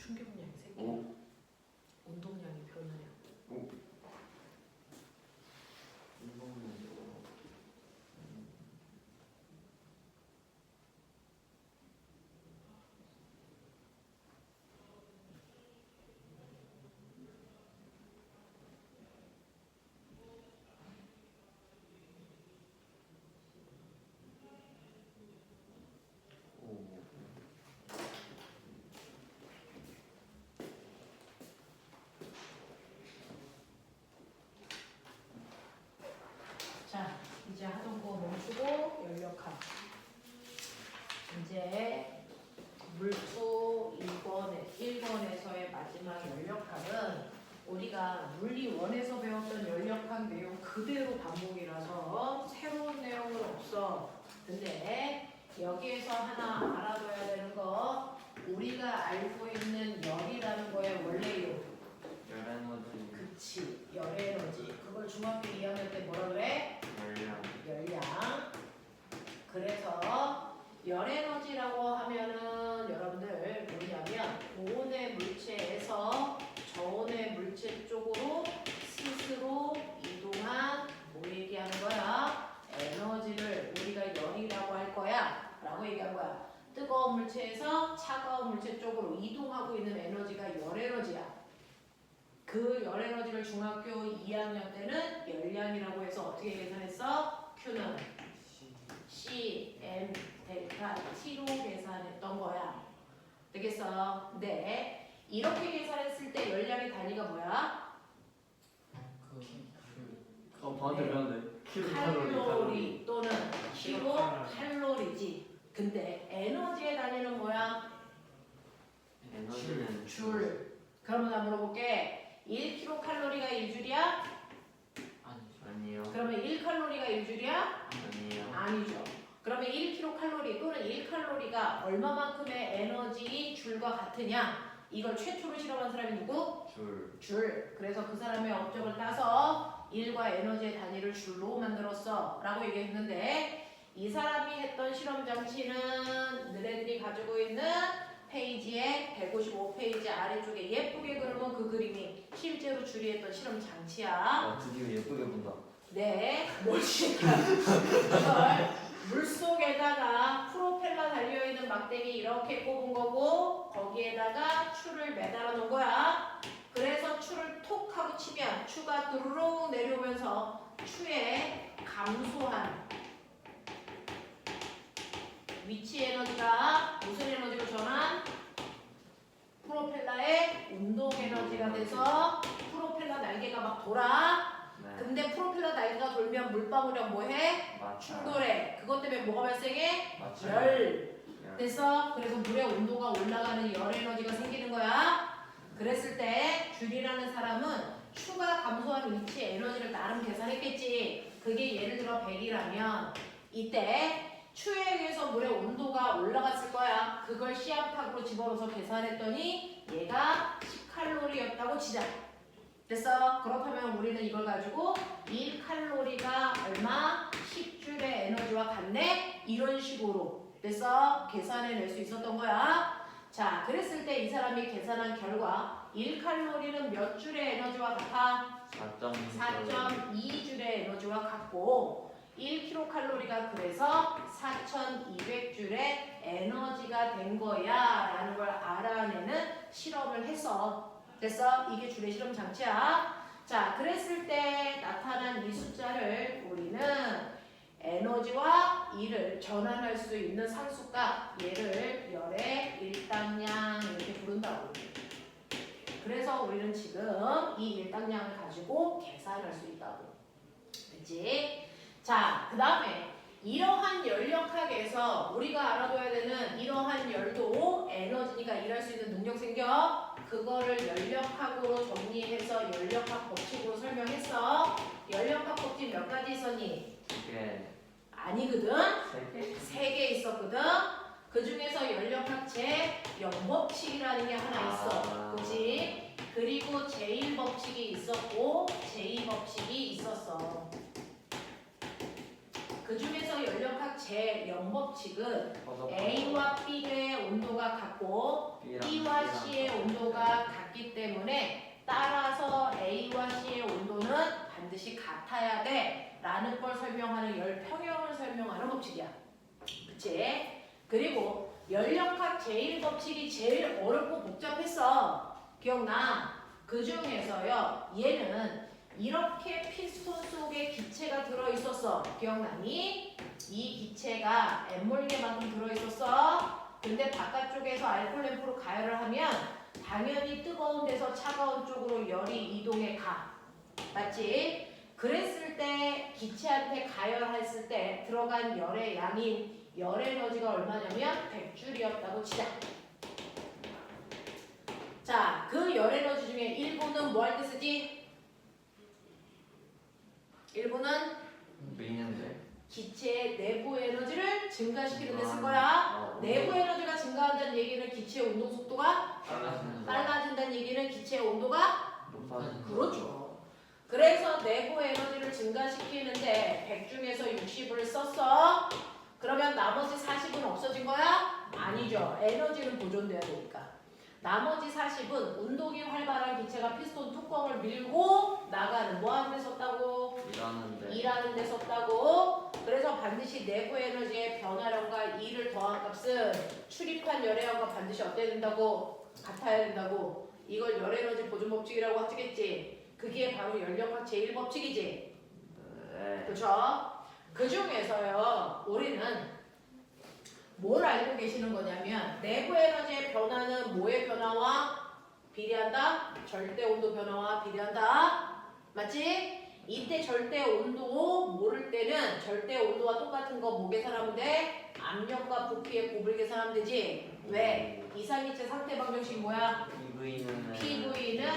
충격량이 생겨. 오. 운동량이 변하냐. 자, 이제 하던 거 멈추고 연력학. 이제 물투 1번에서의 마지막 연력학은 우리가 물리 1에서 배웠던 연력학 내용 그대로 반복이라서 새로운 내용은 없어. 근데 여기에서 하나 알아둬야 되는 거, 우리가 알고 있는 열이라는 거의 원래요. 열 에너지 그치, 열의 에너지. 그걸 중학교 2학년 때 뭐라 그래? 열량 열량. 그래서 열 에너지라고 하면은 여러분들 뭐냐면 고온의 물체에서 저온의 물체 쪽으로 스스로 이동한 뭐 얘기하는 거야? 에너지를 우리가 열이라고 할 거야 라고 얘기한 거야. 뜨거운 물체에서 차가운 물체 쪽으로 이동하고 있는 에너지가 열 에너지야. 그 열 에너지를 중학교 2학년 때는 열량이라고 해서 어떻게 계산했어? Q는 C, M, 델타, T로 계산했던 거야. 되겠어? 네. 이렇게 계산했을 때 열량의 단위가 뭐야? 방한테 배웠는데 칼로리 또는 킬로 칼로리지. 근데 에너지의 단위는 뭐야? 에너지는 줄. 그러면 나 물어볼게. 1kcal가 1줄이야? 아니요 그러면 1칼로리가 1줄이야? 아니요 아니죠. 그러면 1kcal 또는 1칼로리가 얼마만큼의 에너지 줄과 같으냐? 이걸 최초로 실험한 사람이 누구? 줄. 그래서 그 사람의 업적을 따서 1과 에너지의 단위를 줄로 만들었어 라고 얘기했는데, 이 사람이 했던 실험 장치는 너네들이 가지고 있는 페이지에 155페이지 아래쪽에 예쁘게 그려놓은 그 그림이 실제로 줄이 했던 실험 장치야. 드디어 예쁘게 본다 네, 뭘지? 이걸 물속에다가 프로펠러 달려있는 막대기 이렇게 꼽은 거고, 거기에다가 추를 매달아 놓은 거야. 그래서 추를 톡 하고 치면 추가 두루룩 내려오면서 추의 감소한 위치 에너지가 무슨 에너지로 전환? 프로펠러의 운동 에너지가 돼서 프로펠러 날개가 막 돌아. 네 근데 프로펠러 날개가 돌면 물방울이랑 뭐해? 맞다 충돌해. 그것 때문에 뭐가 발생해? 맞죠 열. 됐어? 그래서 물의 온도가 올라가는 열 에너지가 생기는 거야. 그랬을 때 줄이라는 사람은 추가 감소한 위치 에너지를 나름 계산했겠지. 그게 예를 들어 100이라면 이때 추에 의해서 물의 온도가 올라갔을 거야. 그걸 시합학으로 집어넣어서 계산했더니 얘가 10칼로리였다고 치자. 됐어? 그렇다면 우리는 이걸 가지고 1칼로리가 얼마? 10줄의 에너지와 같네? 이런 식으로 됐어? 계산해낼 수 있었던 거야. 자, 그랬을 때 이 사람이 계산한 결과 1칼로리는 몇 줄의 에너지와 같아? 4.2줄의 에너지와 같고, 1kcal가 그래서 4200줄의 에너지가 된 거야 라는 걸 알아내는 실험을 했어. 됐어? 이게 줄의 실험 장치야. 자, 그랬을 때 나타난 이 숫자를 우리는 에너지와 일을 전환할 수 있는 상수값, 얘를 열의 일당량 이렇게 부른다고. 그래서 우리는 지금 이 일당량을 가지고 계산할 수 있다고. 그치? 자, 그 다음에 이러한 열역학에서 우리가 알아둬야 되는 이러한 열도 에너지니까 일할 수 있는 능력 생겨. 그거를 열역학으로 정리해서 열역학 법칙으로 설명했어. 열역학 법칙 몇 가지 있었니? 2개 아니거든. 3개 3개 있었거든. 그 중에서 열역학 제0법칙이라는 게 하나 있어. 그치? 그리고 제1법칙이 있었고 제2법칙이 있었어. 그 중에서 열역학 제0 영법칙은 퍼서 A와 B의 온도가 같고 B와 C의 온도가 같기 때문에 따라서 A와 C의 온도는 반드시 같아야 돼 라는 걸 설명하는 열평형을 설명하는 법칙이야. 그치? 그리고 연력학 제1법칙이 제일 어렵고 복잡했어. 기억나? 그 중에서요 얘는 이렇게 피스톤 속에 기체가 들어있었어. 기억나니? 이 기체가 N몰개만큼 들어있었어. 근데 바깥쪽에서 알코올 램프로 가열을 하면 당연히 뜨거운 데서 차가운 쪽으로 열이 이동해 가. 맞지? 그랬을 때 기체한테 가열했을 때 들어간 열의 양인 열 에너지가 얼마냐면 100줄이었다고 치자. 자, 그 열 에너지 중에 일부는 뭐 할 때 쓰지? 일부는 있는데 기체의 내부 에너지를 증가시키는 데 쓴 거야. 내부 에너지가 증가한다는 얘기는 기체의 운동 속도가 빨라진다는 얘기는 기체의 온도가 높아지는 그렇죠. 그래서 내부 에너지를 증가시키는데 100 중에서 60을 썼어. 그러면 나머지 40은 없어진 거야? 아니죠. 에너지는 보존돼야 되니까. 나머지 40은 운동이 활발한 기체가 피스톤 뚜껑을 밀고 나가는 뭐 하는 데 썼다고? 일하는데 일하는 데 썼다고. 그래서 반드시 내부 에너지의 변화량과 E를 더한 값은 출입한 열애량과 반드시 어때야 된다고? 같아야 된다고. 이걸 열에너지 보존 법칙이라고 하시겠지. 그게 바로 연력학 제1법칙이지. 네. 그렇죠? 그 중에서요 우리는 뭘 알고 계시는 거냐면 내부 에너지의 변화는 뭐의 변화와 비례한다? 절대 온도 변화와 비례한다. 맞지? 이때 절대 온도 모를 때는 절대 온도와 똑같은 거 뭐 계산하면 돼? 압력과 부피의 곱을 계산하면 되지. 왜? 이상기체 상태 방정식 뭐야? PV는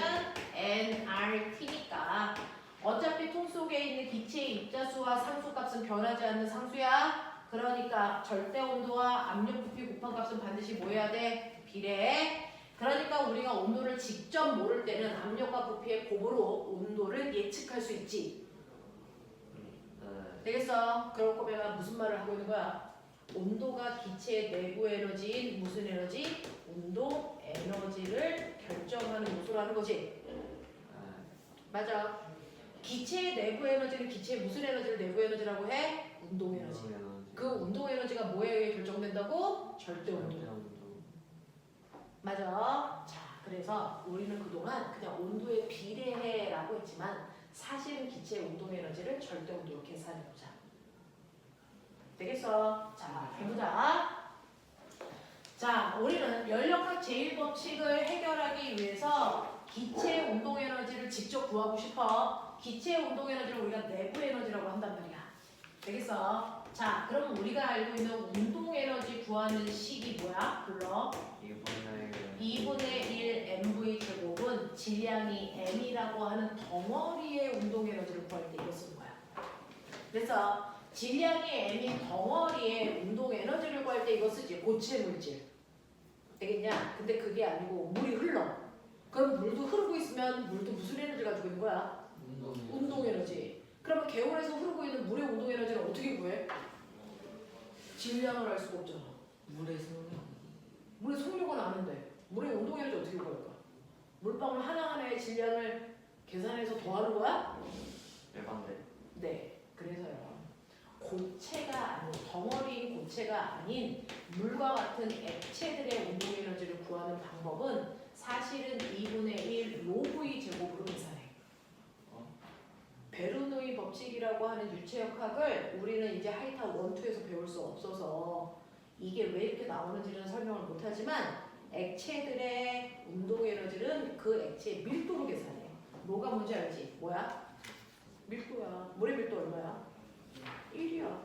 nRT니까 어차피 통 속에 있는 기체의 입자수와 상수값은 변하지 않는 상수야. 그러니까 절대 온도와 압력 부피 곱한 값은 반드시 뭐 해야 돼? 비례해. 그러니까 우리가 온도를 직접 모를 때는 압력과 부피의 곱으로 온도를 예측할 수 있지. 되겠어? 그럴 거면 내가 무슨 말을 하고 있는 거야? 온도가 기체의 내부 에너지인 무슨 에너지? 온도 에너지를 결정하는 요소라는 거지. 맞아. 기체의 내부 에너지는 기체의 무슨 에너지를 내부 에너지라고 해? 운동 에너지. 그 운동 에너지가 뭐에 의해 결정된다고? 절대 온도. 맞아. 자, 그래서 우리는 그동안 그냥 온도에 비례해라고 했지만 사실은 기체의 운동 에너지를 절대 온도로 계산해보자. 되겠어? 자, 해보자. 자, 우리는 연력학 제1법칙을 해결하기 위해서 기체의 운동 에너지를 직접 구하고 싶어. 기체의 운동 에너지를 우리가 내부 에너지라고 한단 말이야. 되겠어? 자, 그럼 우리가 알고 있는 운동 에너지 구하는 식이 뭐야? 불러. 2분의 1 mv 제곱은 질량이 m이라고 하는 덩어리의 운동 에너지를 구할 때 이거 쓰는 거야. 그래서 질량이 m인 덩어리의 운동 에너지를 구할 때 이거 쓰지. 고체 물질. 되겠냐? 근데 그게 아니고 물이 흘러. 그럼 물도 흐르고 있으면 물도 무슨 에너지 가지고 있는 거야? 운동 에너지. 그러면 개울에서 흐르고 있는 물의 운동 에너지를 어떻게 구해? 질량을 알 수가 없잖아. 물의 성량. 물의 속력은 아는데 물의 운동 에너지 어떻게 구할까? 물방울 하나하나의 질량을 계산해서 더하는 거야? 일반대. 네. 그래서요. 고체가 아닌 덩어리인 고체가 아닌 물과 같은 액체들의 운동 에너지를 구하는 방법은 사실은 2분의 1 로브의 제곱으로 계산해. 베르노이 법칙이라고 하는 유체역학을 우리는 이제 하이타 1, 2에서 배울 수 없어서 이게 왜 이렇게 나오는지는 설명을 못하지만 액체들의 운동 에너지는 그 액체의 밀도로 계산해. 뭐가 뭔지 알지? 뭐야? 밀도야. 물의 밀도 얼마야? 1이야.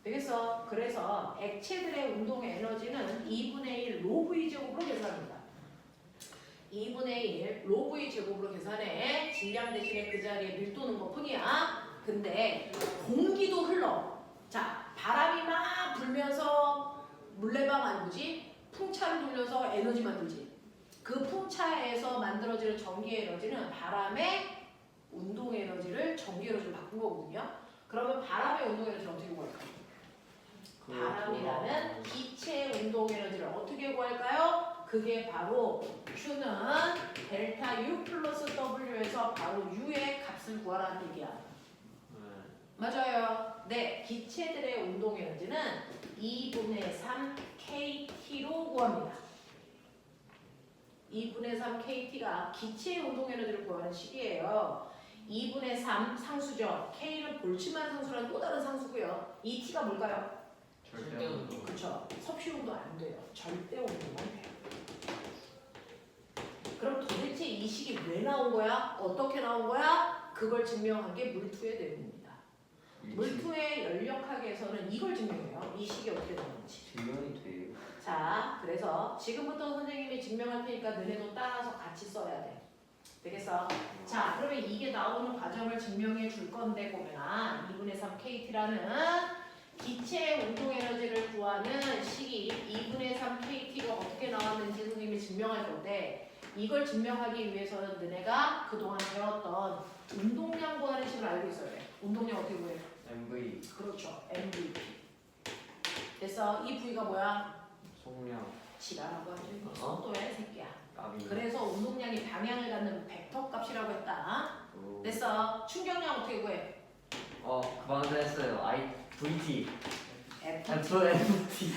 되겠어? 그래서 액체들의 운동 에너지는 2분의 1 로브의 제곱으로 계산합니다. 2분의 1 로브의 제곱으로 계산해. 질량 대신에 그 자리에 밀도는 것뿐이야. 근데 공기도 흘러. 자, 바람이 막 불면서 물레방 아니지? 풍차를 돌려서 에너지 만들지. 그 풍차에서 만들어지는 전기 에너지는 바람의 운동 에너지를 전기 에너지로 바꾼 거거든요. 그러면 바람의 운동 에너지를 어떻게 구할까? 바람이라는 기체 운동 에너지를 어떻게 구할까요? 그게 바로 Q는 델타 U 플러스 W에서 바로 U의 값을 구하라는 얘기야. 맞아요. 네, 기체들의 운동 에너지는 2분의 3 KT로 구합니다. 2분의 3 KT가 기체의 운동 에너지를 구하는 식이에요. 2분의 3 상수죠. K는 볼츠만 상수라는 또 다른 상수고요. 이 T가 뭘까요? 절대 운동. 그렇죠. 섭씨 운동 안 돼요. 절대 운동만 돼요. 그럼 도대체 이 식이 왜 나온 거야? 어떻게 나온 거야? 그걸 증명한 게 물투의 내용입니다. 물투의 연력학에서는 이걸 증명해요. 이 식이 어떻게 나오는지. 증명이 돼요. 자, 그래서 지금부터 선생님이 증명할 테니까 너네도 따라서 같이 써야 돼. 되겠어? 자, 그러면 이게 나오는 과정을 증명해 줄 건데 보면 2분의 3 KT라는 기체 운동 에너지를 구하는 식이 2분의 3 KT가 어떻게 나왔는지 선생님이 증명할 건데 이걸 증명하기 위해서는 너네가 그동안 배웠던 운동량 구하는 식을 알고 있어야 돼. 운동량 어떻게 구해? MV 그렇죠. MVP. 됐어. 이 V가 뭐야? 속량 지랄하고 하지. 속도의 새끼야. 까비. 그래서 운동량이 방향을 갖는 벡터 값이라고 했다. 됐어. 충격량 어떻게 구해? 그 방금 했어요. VT FT. FMT.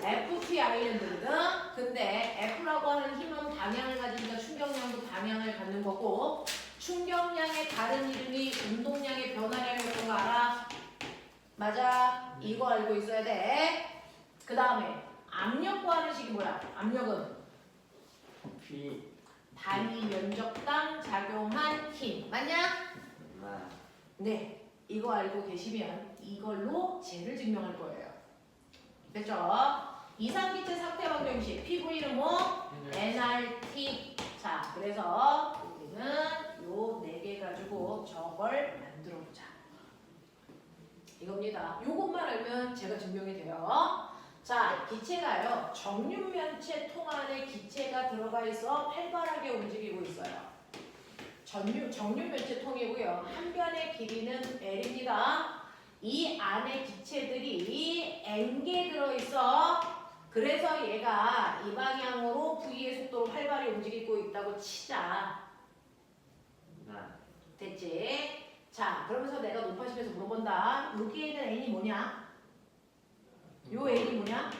FT 아일랜드거든. 근데 F라고 하는 힘은 방향을 가지니까 충격량도 방향을 갖는 거고 충격량의 다른 이름이 운동량의 변화량이었던 거 알아? 맞아. 이거 알고 있어야 돼. 그 다음에 압력 구하는 식이 뭐야? 압력은 P. 단위 면적당 작용한 힘. 맞냐? 네. 이거 알고 계시면 이걸로 쟤를 증명할 거예요. 됐죠? 이상기체 상태 방정식 PV는 뭐? NRT. 자, 그래서 우리는 요 4개 가지고 저걸 만들어 보자. 이겁니다. 요것만 알면 제가 증명이 돼요. 자, 기체가요. 정육면체 통 안에 기체가 들어가 있어 활발하게 움직이고 있어요. 정육면체 통이고요. 한 변의 길이는 L입니다. 이 안에 기체들이 N개 들어있어. 그래서 얘가 이 방향으로 V의 속도로 활발히 움직이고 있다고 치자. 됐지? 자, 그러면서 내가 높아심에서 물어본다. 여기에는 N이 뭐냐? 요 N이 뭐냐?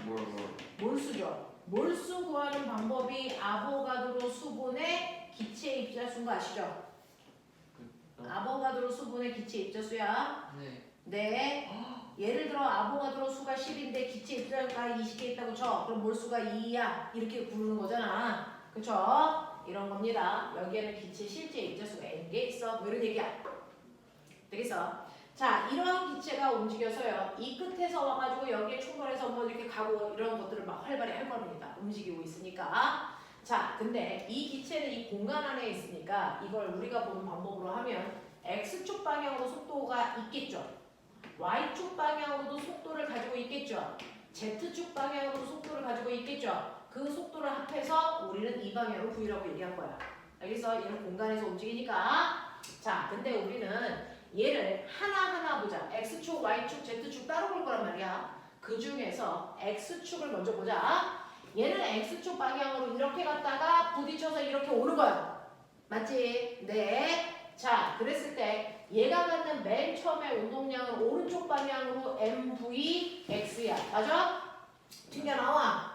몰수죠. 몰수 구하는 방법이 아보가드로 수분의 기체 입자수인 거 아시죠? 아보가드로 수분의 기체 입자수야. 네. 네. 예를 들어 아보가드로 수가 10인데 기체 입자수가 20개 있다고 쳐. 그럼 몰수가 2야. 이렇게 부르는 거잖아. 그쵸? 이런 겁니다. 여기에는 기체 실제 입자수가 N개 있어. 뭐 이런 얘기야. 되겠어? 자, 이러한 기체가 움직여서요. 이 끝에서 와가지고 여기에 충돌해서 뭐 이렇게 가고 이런 것들을 막 활발히 할 겁니다. 움직이고 있으니까. 자, 근데 이 기체는 이 공간 안에 있으니까 이걸 우리가 보는 방법으로 하면 X축 방향으로 속도가 있겠죠. Y축 방향으로도 속도를 가지고 있겠죠. Z축 방향으로도 속도를 가지고 있겠죠. 그 속도를 합해서 우리는 이 방향으로 V라고 얘기한 거야. 알겠어? 얘는 공간에서 움직이니까. 자, 근데 우리는 얘를 하나하나 보자. X축, Y축, Z축 따로 볼 거란 말이야. 그 중에서 X축을 먼저 보자. 얘는 X축 방향으로 이렇게 갔다가 부딪혀서 이렇게 오는 거야. 맞지? 네. 자, 그랬을 때 얘가 갖는 맨 처음에 운동량은 오른쪽 방향으로 MVX야. 맞아? 튕겨나와.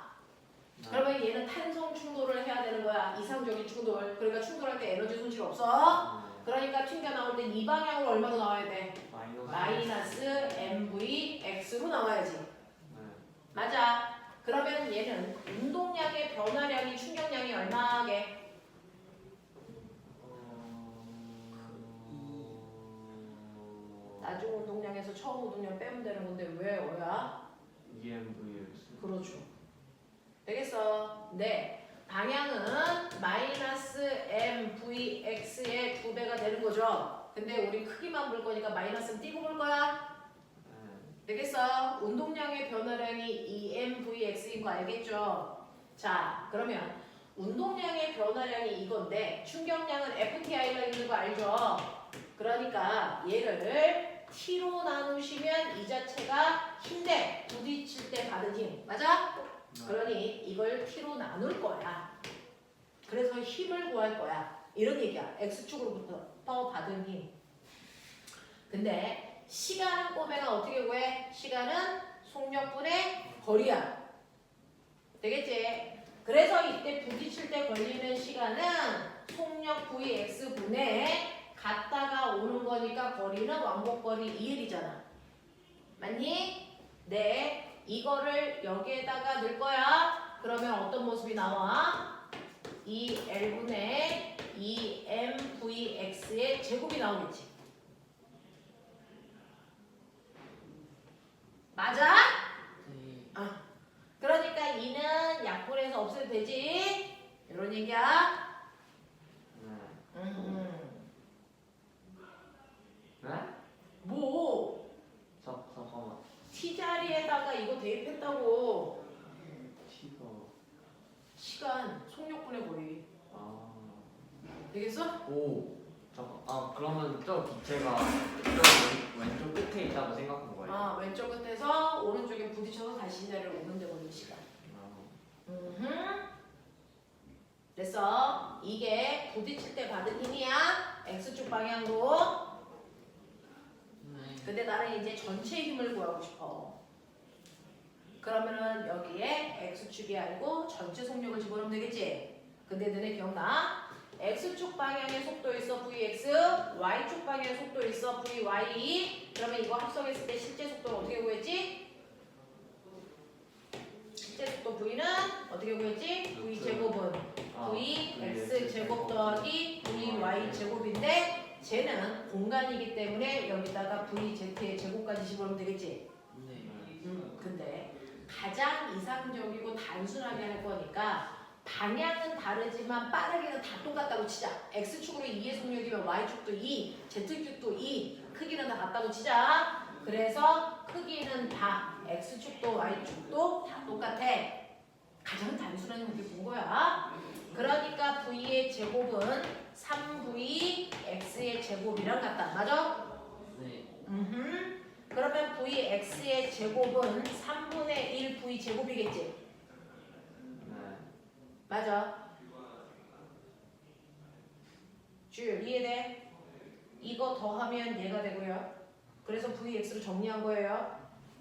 그러면 얘는 탄성 충돌을 해야 되는 거야. 이상적인 충돌. 그러니까 충돌할 때 에너지 손실 없어. 그러니까 튕겨나올 땐 이 방향으로 얼마나 나와야 돼? 마이너스 MVX로 나와야지. 맞아. 그러면 얘는 운동량의 변화량이 충격량이 얼마게? 나중 운동량에서 처음 운동량 빼면 되는 건데 왜 어야? EMVX. 그렇죠. 되겠어? 네. 방향은 마이너스 MVX의 2배가 되는 거죠. 근데 우리 크기만 볼 거니까 마이너스는 띄고 볼 거야. 되겠어? 운동량의 변화량이 EMVX인 거 알겠죠? 자, 그러면 운동량의 변화량이 이건데 충격량은 FTI가 있는 거 알죠? 그러니까 얘를 t로 나누시면 이 자체가 힘대 부딪힐 때 받은 힘 맞아? 그러니 이걸 t로 나눌 거야. 그래서 힘을 구할 거야. 이런 얘기야. x축으로부터 받은 힘. 근데 시간은 꼬매가 어떻게 구해? 시간은 속력분의 거리야. 되겠지? 그래서 이때 부딪힐 때 걸리는 시간은 속력 vx분의 갔다가 오는 거니까 거리는 왕복거리 2L이잖아. 맞니? 네. 이거를 여기에다가 넣을 거야. 그러면 어떤 모습이 나와? 2L분의 2mvx의 제곱이 나오겠지. 맞아? 네. 그러니까 2는 약분해서 없애도 되지? 이런 얘기야. 네. 네? 뭐 잠깐만. T자리에다가 이거 대입했다고. T가 시간, 속력분의 거리. 아. 되겠어? 오. 잠깐. 아 그러면 저 기체가 왼쪽 끝에 있다고 생각한 거예요? 왼쪽 끝에서 오른쪽에 부딪혀서 다시 T자리로 오는 데 걸리는 시간. 됐어. 이게 부딪힐 때 받은 힘이야. X축 방향으로. 네. 근데 나는 이제 전체 힘을 구하고 싶어. 그러면은 여기에 X축이 아니고 전체 속력을 집어넣으면 되겠지? 근데 너네 기억나? X축 방향의 속도 있어 Vx, Y축 방향의 속도 있어 Vy. 그러면 이거 합성했을 때 실제 속도를 어떻게 구했지? 실제 속도 V는 어떻게 구했지? V 제곱은 Vx 제곱 더하기 Vy 제곱인데 쟤는 공간이기 때문에 여기다가 VZ의 제곱까지 집어넣으면 되겠지? 네. 근데 가장 이상적이고 단순하게 할 거니까 방향은 다르지만 빠르기는 다 똑같다고 치자. X축으로 2의 속력이면 Y축도 2, Z축도 2, 크기는 다 같다고 치자. 그래서 크기는 다 X축도 Y축도 다 똑같아. 가장 단순한 형태 본 거야. 그러니까 V의 제곱은 3VX의 제곱이랑 같다. 맞아? 네. 그러면 Vx의 제곱은 3분의 1 V 제곱이겠지? 네. 맞아. 줄 이해돼? 이거 더하면 얘가 되고요. 그래서 Vx를 정리한 거예요.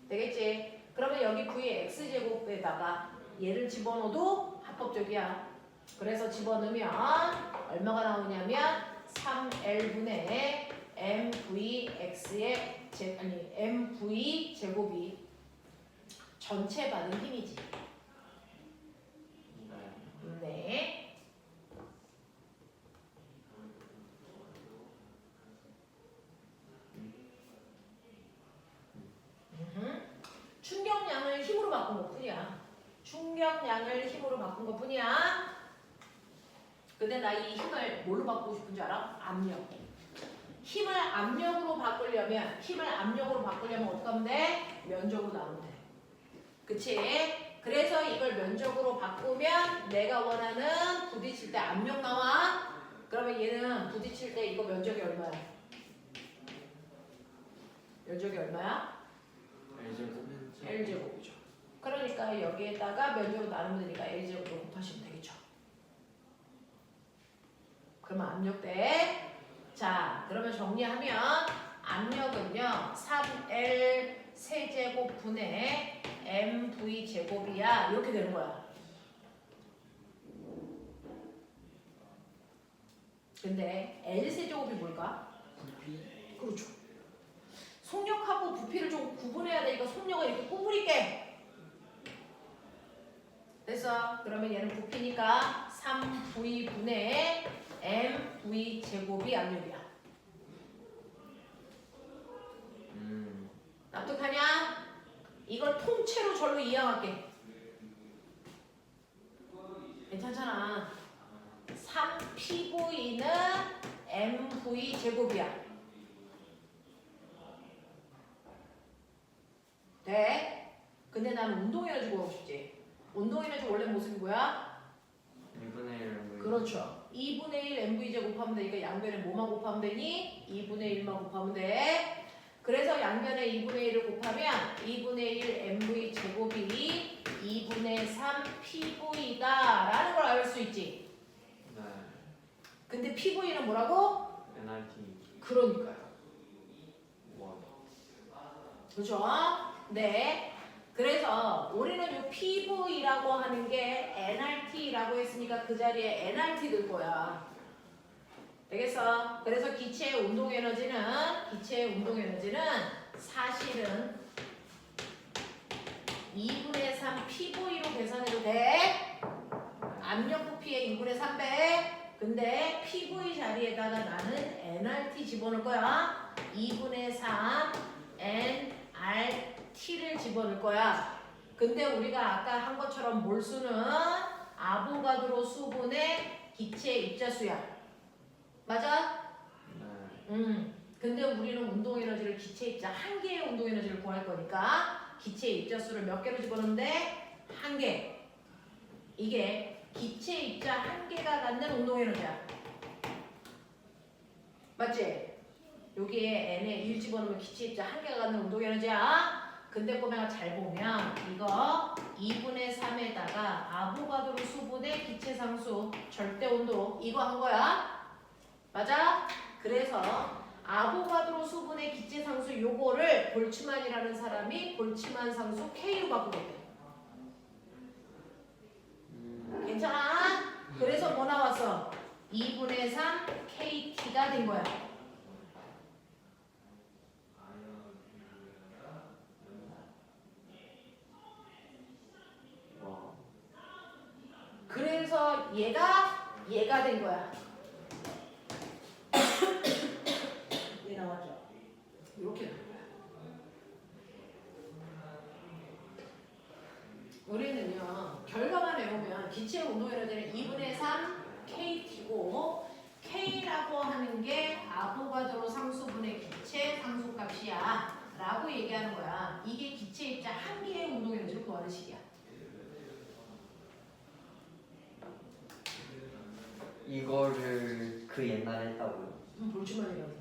되겠지? 그러면 여기 Vx 제곱에다가 얘를 집어넣어도 합법적이야. 그래서 집어넣으면 얼마가 나오냐면 3L분의 MVX의 MV 제곱이 전체 받은 힘이지. 네. 네. 충격량을 힘으로 바꾼 것 뿐이야. 충격량을 힘으로 바꾼 것 뿐이야. 근데 나 이 힘을 뭘로 바꾸고 싶은 줄 알아? 압력. 힘을 압력으로 바꾸려면 어떻게 하면 돼? 면적으로 나누면 돼. 그치? 그래서 이걸 면적으로 바꾸면 내가 원하는 부딪힐 때 압력 나와. 그러면 얘는 부딪힐 때 이거 면적이 얼마야? 면적이 얼마야? L제곱이죠. 그러니까 여기에다가 면적으로 나누면 되니까 L제곱으로 곱하시면 되겠죠. 그러면 압력 대. 자, 그러면 정리하면 압력은요 3L 세제곱분의 MV 제곱이야. 이렇게 되는 거야. 근데 L 세제곱이 뭘까? 부피. 그렇죠. 속력하고 부피를 좀 구분해야 되니까 속력을 이렇게 구부릴게. 됐어. 그러면 얘는 부피니까 3V분의 MV 제곱이 압력이야. 납득하냐? 이걸 통째로 절로 이해할게. 괜찮잖아. 3PV는 MV 제곱이야. 돼? 근데 나는 운동에너지 구하고 싶지. 운동에너지 원래 모습이 뭐야? 1분의 1 그렇죠. 2분의 1 mv제 곱하면 되니까 양변에 뭐만 곱하면 되니? 2분의 1만 곱하면 돼. 그래서 양변에 2분의 1을 곱하면 2분의 1 mv 제곱이 2분의 3 pv다 라는 걸 알 수 있지. 네. 근데 pv는 뭐라고? NRT. 그러니까요. 와. 그렇죠? 네. 그래서 우리는 이 PV라고 하는 게 NRT라고 했으니까 그 자리에 NRT 들 거야. 되겠어? 그래서 기체의 운동 에너지는 사실은 2분의 3 PV로 계산해도 돼. 압력 부피의 2분의 3배. 근데 PV 자리에다가 나는 NRT 집어넣을 거야. 2분의 3 NRT를 집어넣을 거야. 근데 우리가 아까 한 것처럼 몰수는 아보가드로 수분의 기체 입자수야. 맞아? 네. 근데 우리는 운동 에너지를 기체 입자 한 개의 운동 에너지를 구할 거니까 기체 입자수를 몇 개로 집어넣는데? 한 개. 이게 기체 입자 한 개가 갖는 운동 에너지야. 맞지? 여기에 n에 1 집어넣으면 기체 입자 한 개가 갖는 운동 에너지야. 근데 꼬맹아 잘 보면 이거 2분의 3에다가 아보가드로 수분의 기체 상수 절대 온도 이거 한 거야. 맞아? 그래서 아보가드로 수분의 기체 상수 요거를 볼츠만이라는 사람이 볼츠만 상수 K로 바꾸겠대. 괜찮아? 그래서 뭐 나왔어? 2분의 3 KT가 된 거야. 와. 그래서 얘가 된 거야. 얘 나왔죠? 이렇게 된 거야. 우리는요 결과만 외우면 기체 운동 에너지는 2분의 3 KT고 K라고 하는 게 아보가드로 상수분의 기체 상수값이야 라고 얘기하는 거야. 이게 기체 입자 한 개의 운동 에너지를 구하는 식이야. 이거를 그 옛날에 했다고요? 볼츠만이라고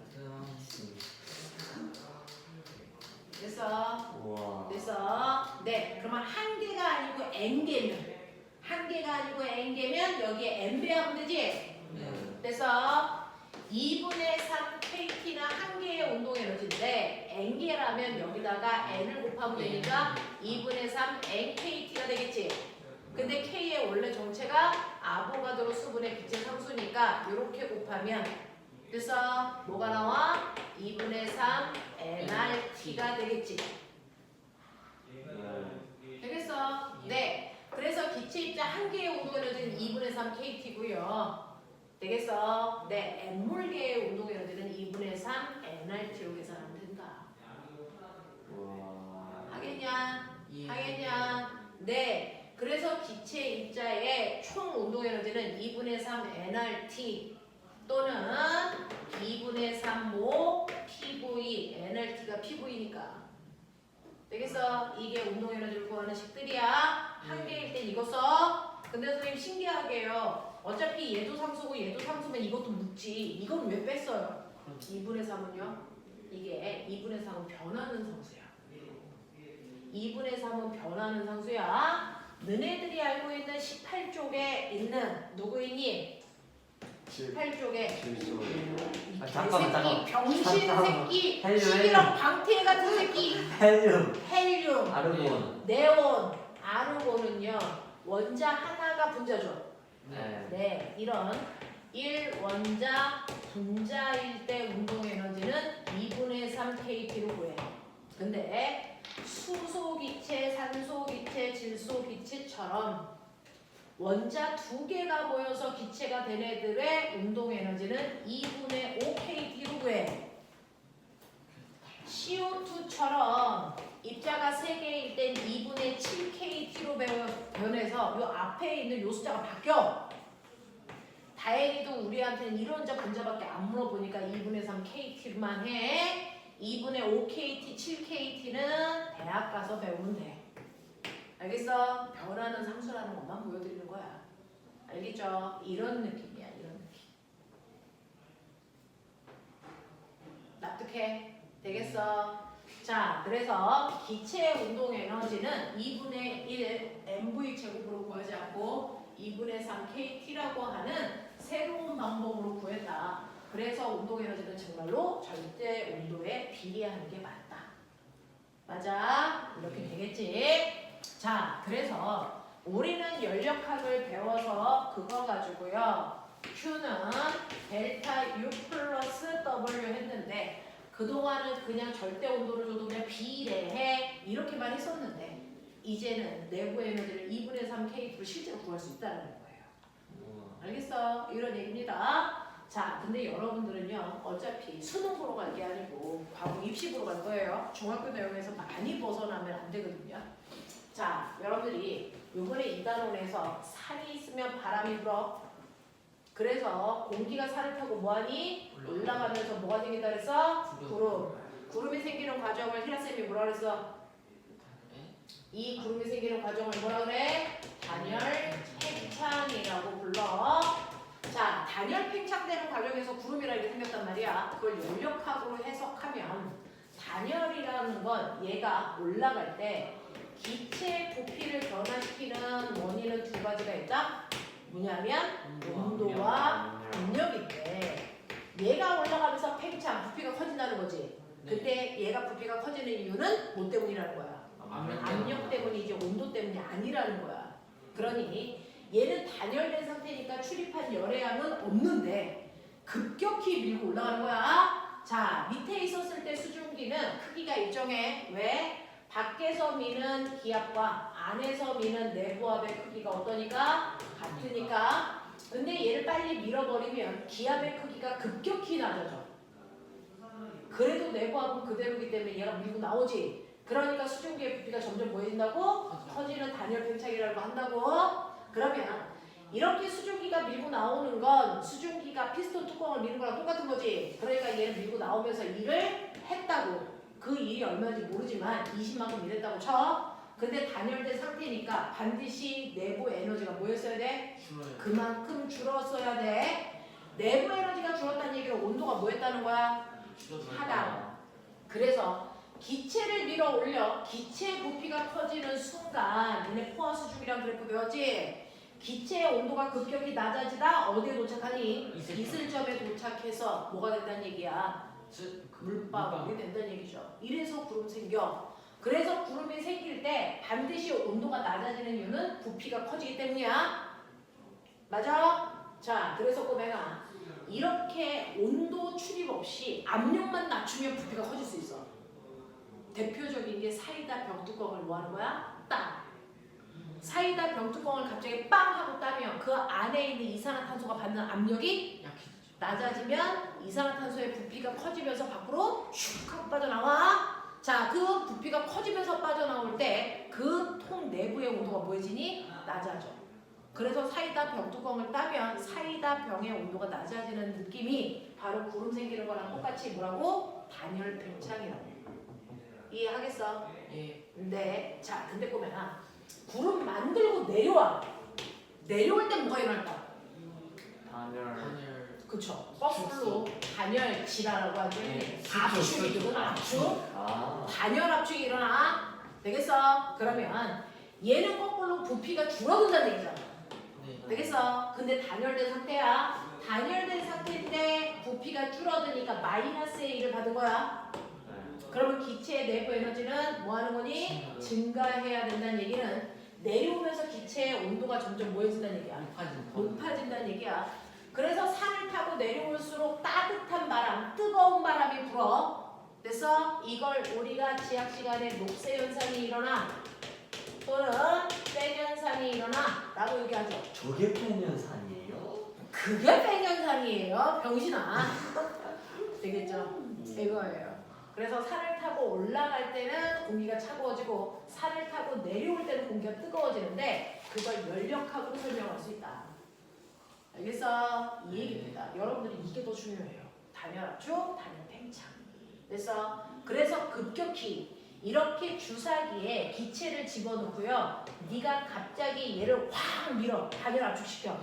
됐어? 우와. 됐어? 네, 그러면 한 개가 아니고 n개면 한 개가 아니고 n개면 여기에 n배 하면 되지? 네. 됐어? 2분의 3 KT는 한 개의 운동 에너지인데 n개라면 여기다가 n을 곱하면 되니까 2분의 3 NKT가 되겠지? 근데 K의 원래 정체가 아보가드로 수분의 기체 상수니까 이렇게 곱하면 됐어? 뭐가 나와? 2분의 3 NRT가 되겠지? 되겠어? 네. 그래서 기체 입자 한 개의 운동 에너지는 2분의 3 KT고요. 되겠어? 네. N몰계의 운동 에너지는 2분의 3 NRT로 계산하면 된다. 우와. 하겠냐? 예. 하겠냐? 네. 그래서 기체 입자의 총 운동 에너지는 2분의 3 NRT 또는 2분의 3모 PV, NRT가 PV니까. 되겠어? 이게 운동 에너지를 구하는 식들이야. 한 개일 땐 이거 써. 근데 선생님 신기하게요. 어차피 얘도 상수고 얘도 상수면 이것도 묻지. 이건 왜 뺐어요? 2분의 3은요? 이게 2분의 3은 변하는 상수야. 2분의 3은 변하는 상수야. 너네들이 알고 있는 18쪽에 있는 누구이니? 18쪽에 질소. 이 아, 잠깐만. 병신 잠깐만. 새끼 헬륨, 11억 방태 같은 새끼 헬륨. 헬륨 아르곤. 네온 아르곤은요 원자 하나가 분자죠. 네. 네, 이런 1원자 분자일 때 운동 에너지는 2분의 3 KT로 구해. 근데 수소기체, 산소기체, 질소기체처럼 원자 두 개가 모여서 기체가 된 애들의 운동 에너지는 2분의 5 KT로 구해. CO2처럼 입자가 3개일 땐 2분의 7 KT로 변해서 이 앞에 있는 요 숫자가 바뀌어. 다행히도 우리한테는 이론자 분자밖에 안 물어보니까 2분의 3 KT만 해. 2분의 5 KT, 7 KT는 대학 가서 배우면 돼. 알겠어? 변하는 상수라는 것만 보여드리는 거야. 알겠죠? 이런 느낌이야, 이런 느낌. 납득해? 되겠어? 자, 그래서 기체 운동 에너지는 2분의 1 mv 제곱으로 구하지 않고 2분의 3 kT라고 하는 새로운 방법으로 구했다. 그래서 운동 에너지는 정말로 절대 온도에 비례하는 게 맞다. 맞아? 이렇게 되겠지? 자, 그래서 우리는 연력학을 배워서 그거 가지고요. Q는 델타 U 플러스 W 했는데 그동안은 그냥 절대 온도를 줘도 그냥 비례해 이렇게만 했었는데 이제는 내부 에너지를 2분의 3 K로 실제로 구할 수 있다는 거예요. 알겠어? 이런 얘기입니다. 자, 근데 여러분들은요 어차피 수능 보러 갈 게 아니고 과목 입시 보러 갈 거예요. 중학교 내용에서 많이 벗어나면 안 되거든요. 자, 여러분들이 요번에 2단원에서 산이 있으면 바람이 불어. 그래서 공기가 산을 타고 뭐하니? 올라가면서 뭐가 생긴다 그랬어? 구름. 구름이 생기는 과정을 희라쌤이 뭐라 그랬어? 이 구름이 생기는 과정을 뭐라 그래? 단열 팽창이라고 불러. 자, 단열 팽창되는 과정에서 구름이라는 게 생겼단 말이야. 그걸 연력학으로 해석하면 단열이라는 건 얘가 올라갈 때 기체 부피를 변화시키는 원인은 두 가지가 있다. 뭐냐면 온도와 압력인데 얘가 올라가면서 팽창, 부피가 커진다는 거지. 근데 얘가 부피가 커지는 이유는 뭐 때문이라는 거야? 압력 때문이지 온도 때문이 아니라는 거야. 그러니 얘는 단열된 상태니까 출입한 열의 양은 없는데 급격히 밀고 올라가는 거야. 자, 밑에 있었을 때 수증기는 크기가 일정해. 왜? 밖에서 미는 기압과 안에서 미는 내부압의 크기가 어떠니까? 같으니까. 근데 얘를 빨리 밀어버리면 기압의 크기가 급격히 낮아져. 그래도 내부압은 그대로기 때문에 얘가 밀고 나오지. 그러니까 수증기의 부피가 점점 뭐해진다고? 커지는 단열 팽창이라고 한다고. 그러면 이렇게 수증기가 밀고 나오는 건 수증기가 피스톤 뚜껑을 미는 거랑 똑같은 거지. 그러니까 얘를 밀고 나오면서 일을 했다고. 그 일이 얼마인지 모르지만 20만큼 일했다고 쳐. 근데 단열된 상태니까 반드시 내부 에너지가 뭐였어야 돼? 그만큼 줄었어야 돼. 내부 에너지가 줄었다는 얘기는 온도가 뭐였다는 거야? 하강. 그래서 기체를 밀어 올려 기체 부피가 커지는 순간 얘네 포화 수증기랑 그래프 배웠지? 기체의 온도가 급격히 낮아지다 어디에 도착하니? 이슬점에 도착해서 뭐가 된다는 얘기야? 물방울이 된다는 얘기죠. 이래서 구름 생겨. 그래서 구름이 생길 때 반드시 온도가 낮아지는 이유는 부피가 커지기 때문이야. 맞아? 자, 그래서 꼬맹아 이렇게 온도 출입 없이 압력만 낮추면 부피가 커질 수 있어. 대표적인 게 사이다 병뚜껑을 뭐 하는 거야? 따. 사이다 병뚜껑을 갑자기 빵 하고 따면 그 안에 있는 이산화탄소가 받는 압력이 낮아지면 이산화탄소의 부피가 커지면서 밖으로 슉 하고 빠져나와. 자, 그 부피가 커지면서 빠져나올 때 그 통 내부의 온도가 뭐해지니? 낮아져. 그래서 사이다 병뚜껑을 따면 사이다 병의 온도가 낮아지는 느낌이 바로 구름 생기는 거랑 똑같이 뭐라고? 단열 팽창이라고. 이해하겠어? 예. 네. 자, 근데 꼬매나 구름 만들고 내려와. 내려올 때 뭐가 일어날까? 단열. 그쵸. 거꾸로 단열 지라라고 하지. 압축이 일어나. 압축. 단열 압축이 일어나. 되겠어? 그러면 얘는 거꾸로 부피가 줄어든다는 얘기잖아. 되겠어? 근데 단열된 상태야. 단열된 상태인데 부피가 줄어드니까 마이너스의 1을 받은 거야. 그러면 기체의 내부 에너지는 뭐 하는 거니? 증가해야 된다는 얘기는 내려오면서 기체의 온도가 점점 뭐해진다는 얘기야? 높아진다는 얘기야. 그래서 산을 타고 내려올수록 따뜻한 바람, 뜨거운 바람이 불어. 됐어? 이걸 우리가 지학 시간에 녹세 현상이 일어나 또는 팬 현상이 일어나 라고 얘기하죠. 저게 팬현상이에요? 그게 팬 현상이에요. 병신아. 되겠죠? 이거예요. 그래서 산을 타고 올라갈 때는 공기가 차가워지고 산을 타고 내려올 때는 공기가 뜨거워지는데 그걸 연력학으로 설명할 수 있다. 알겠어? 이 얘기입니다. 여러분들이 이게 더 중요해요. 단열 압축, 단열 팽창. 그래서 급격히 이렇게 주사기에 기체를 집어넣고요. 네가 갑자기 얘를 확 밀어 단열 압축시켜.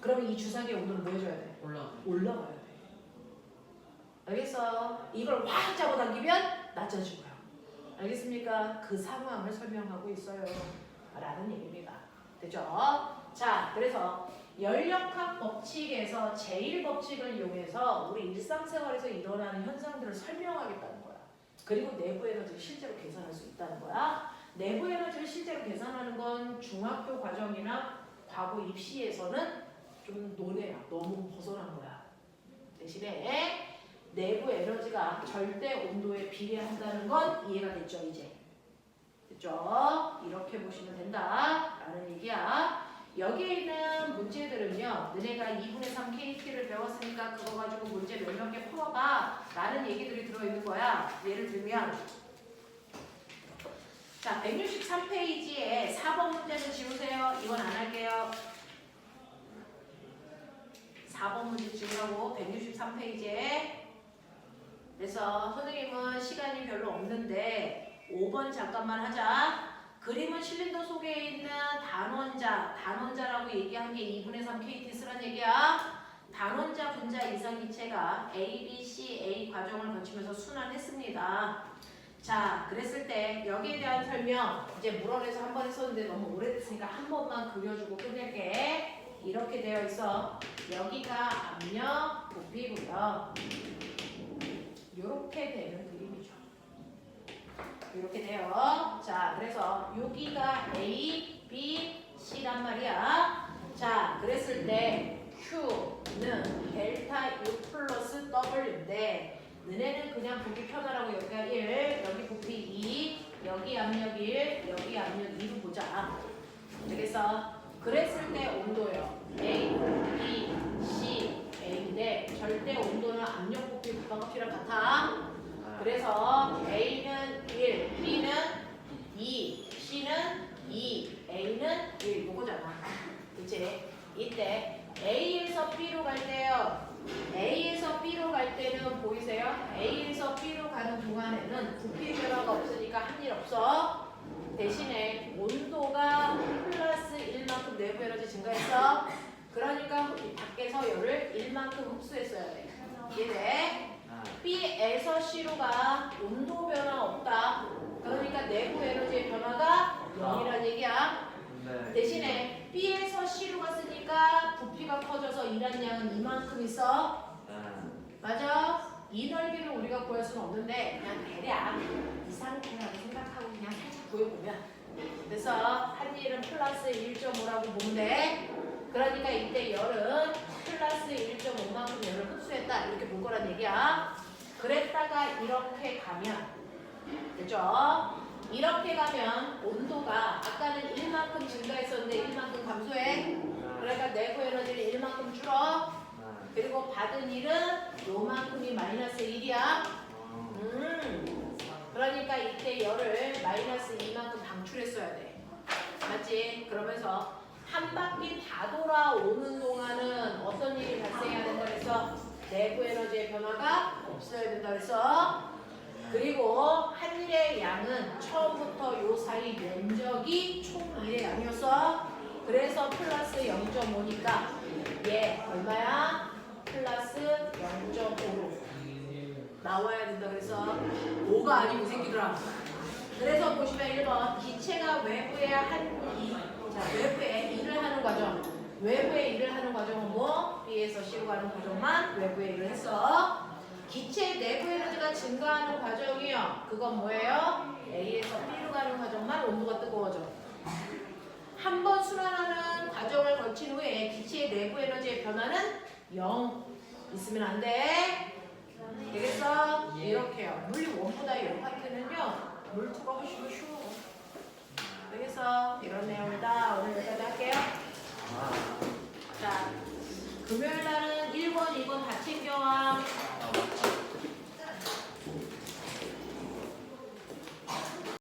그러면 이 주사기의 온도를 뭐 해줘야 돼? 올라가야 돼. 알겠어? 이걸 확 잡아당기면 낮아지고요. 알겠습니까? 그 상황을 설명하고 있어요. 라는 얘기입니다. 됐죠? 자, 그래서 연력학 법칙에서 제1법칙을 이용해서 우리 일상생활에서 일어나는 현상들을 설명하겠다는 거야. 그리고 내부 에너지를 실제로 계산할 수 있다는 거야. 내부 에너지를 실제로 계산하는 건 중학교 과정이나 과거 입시에서는 좀 논해야 너무 벗어난 거야. 대신에 내부 에너지가 절대 온도에 비례한다는 건 이해가 됐죠, 이제? 됐죠? 이렇게 보시면 된다 라는 얘기야. 여기에 있는 문제들은요, 너네가 2분의 3 KT를 배웠으니까 그거 가지고 문제 몇 개 풀어봐 라는 얘기들이 들어있는 거야. 예를 들면 자, 163페이지에 4번 문제는 지우세요. 이건 안 할게요. 4번 문제 지우라고. 163페이지에. 그래서 선생님은 시간이 별로 없는데 5번 잠깐만 하자. 그림은 실린더 속에 있는 단원자라고 얘기한 게 2분의 3 KT 쓰란 얘기야. 단원자 분자 이상기체가 A, B, C, A 과정을 거치면서 순환했습니다. 자, 그랬을 때 여기에 대한 설명 이제 물어내서 한 번 했었는데 너무 오래됐으니까 한 번만 그려주고 끝낼게. 이렇게 되어 있어. 여기가 압력 부피고요. 이렇게 되는 그림이죠. 이렇게 돼요. 자, 그래서 여기가 A, B, C란 말이야. 자, 그랬을 때 Q는 델타 U 플러스 W인데 너네는 그냥 보기 편하라고 여기가 1, 여기 부피 2, 여기 압력 1, 여기 압력 2로 보자. 되겠어? 그랬을 때 온도요. A, B, C, A인데 절대 온도는 압력 부피 부피랑 같아. 그래서 A는 1, B는 2, C는 2, A는 1 이거잖아. 그치? 이때 A에서 B로 갈 때요. A에서 B로 갈 때는 보이세요? A에서 B로 가는 동안에는 부피 변화가 없으니까 한 일 없어. 대신에 온도가 플러스 1만큼 내부 에너지 증가했어. 그러니까 밖에서 열을 1만큼 흡수했어야 돼. 이해돼? B에서 C로 가 온도 변화 없다. 그러니까 내부 에너지의 변화가 0이란 얘기야. 대신에 B에서 C로 갔으니까 부피가 커져서 일한 양은 이만큼 있어. 맞아? 이 넓이를 우리가 구할 수는 없는데 그냥 대략 이 상태라고 생각하고 그냥 살짝 구해보면 그래서 한 일은 플러스 1.5라고 보면 돼. 그러니까 이때 열은 플러스 1.5만큼 열을 흡수했다 이렇게 볼 거란 얘기야. 그랬다가 이렇게 가면 그죠? 이렇게 가면 온도가 아까는 1만큼 증가했었는데 1만큼 감소해. 그러니까 내부 에너지를 1만큼 줄어. 그리고 받은 일은 요만큼이 마이너스 1이야. 그러니까 이때 열을 마이너스 2만큼 방출했어야 돼. 맞지? 그러면서 한 바퀴 다 돌아오는 동안은 어떤 일이 발생해야 된다 그랬어? 내부 에너지의 변화가 없어야 된다 그랬어. 그리고 한 일의 양은 처음부터 요 사이 면적이 총 일의 양이었어. 그래서 플러스 0.5니까 얘 얼마야? 플러스 0.5로 나와야 된다 그래서 5가 아니고 생기더라. 그래서 보시면 1번 기체가 외부에 외부에 일을 하는 과정. 외부에 일을 하는 과정은 뭐? B에서 C로 가는 과정만 외부에 일을 했어. 기체 내부 에너지가 증가하는 과정이요. 그건 뭐예요? A에서 B로 가는 과정만 온도가 뜨거워져. 한 번 순환하는 과정을 거친 후에 기체의 내부 에너지의 변화는 0 있으면 안 돼. 되겠어? 이렇게요. 물리 1보다 이 파트는요. 물 2가 훨씬 쉬워. 되겠어? 이런 내용이다. 오늘 여기까지 할게요. 자, 금요일날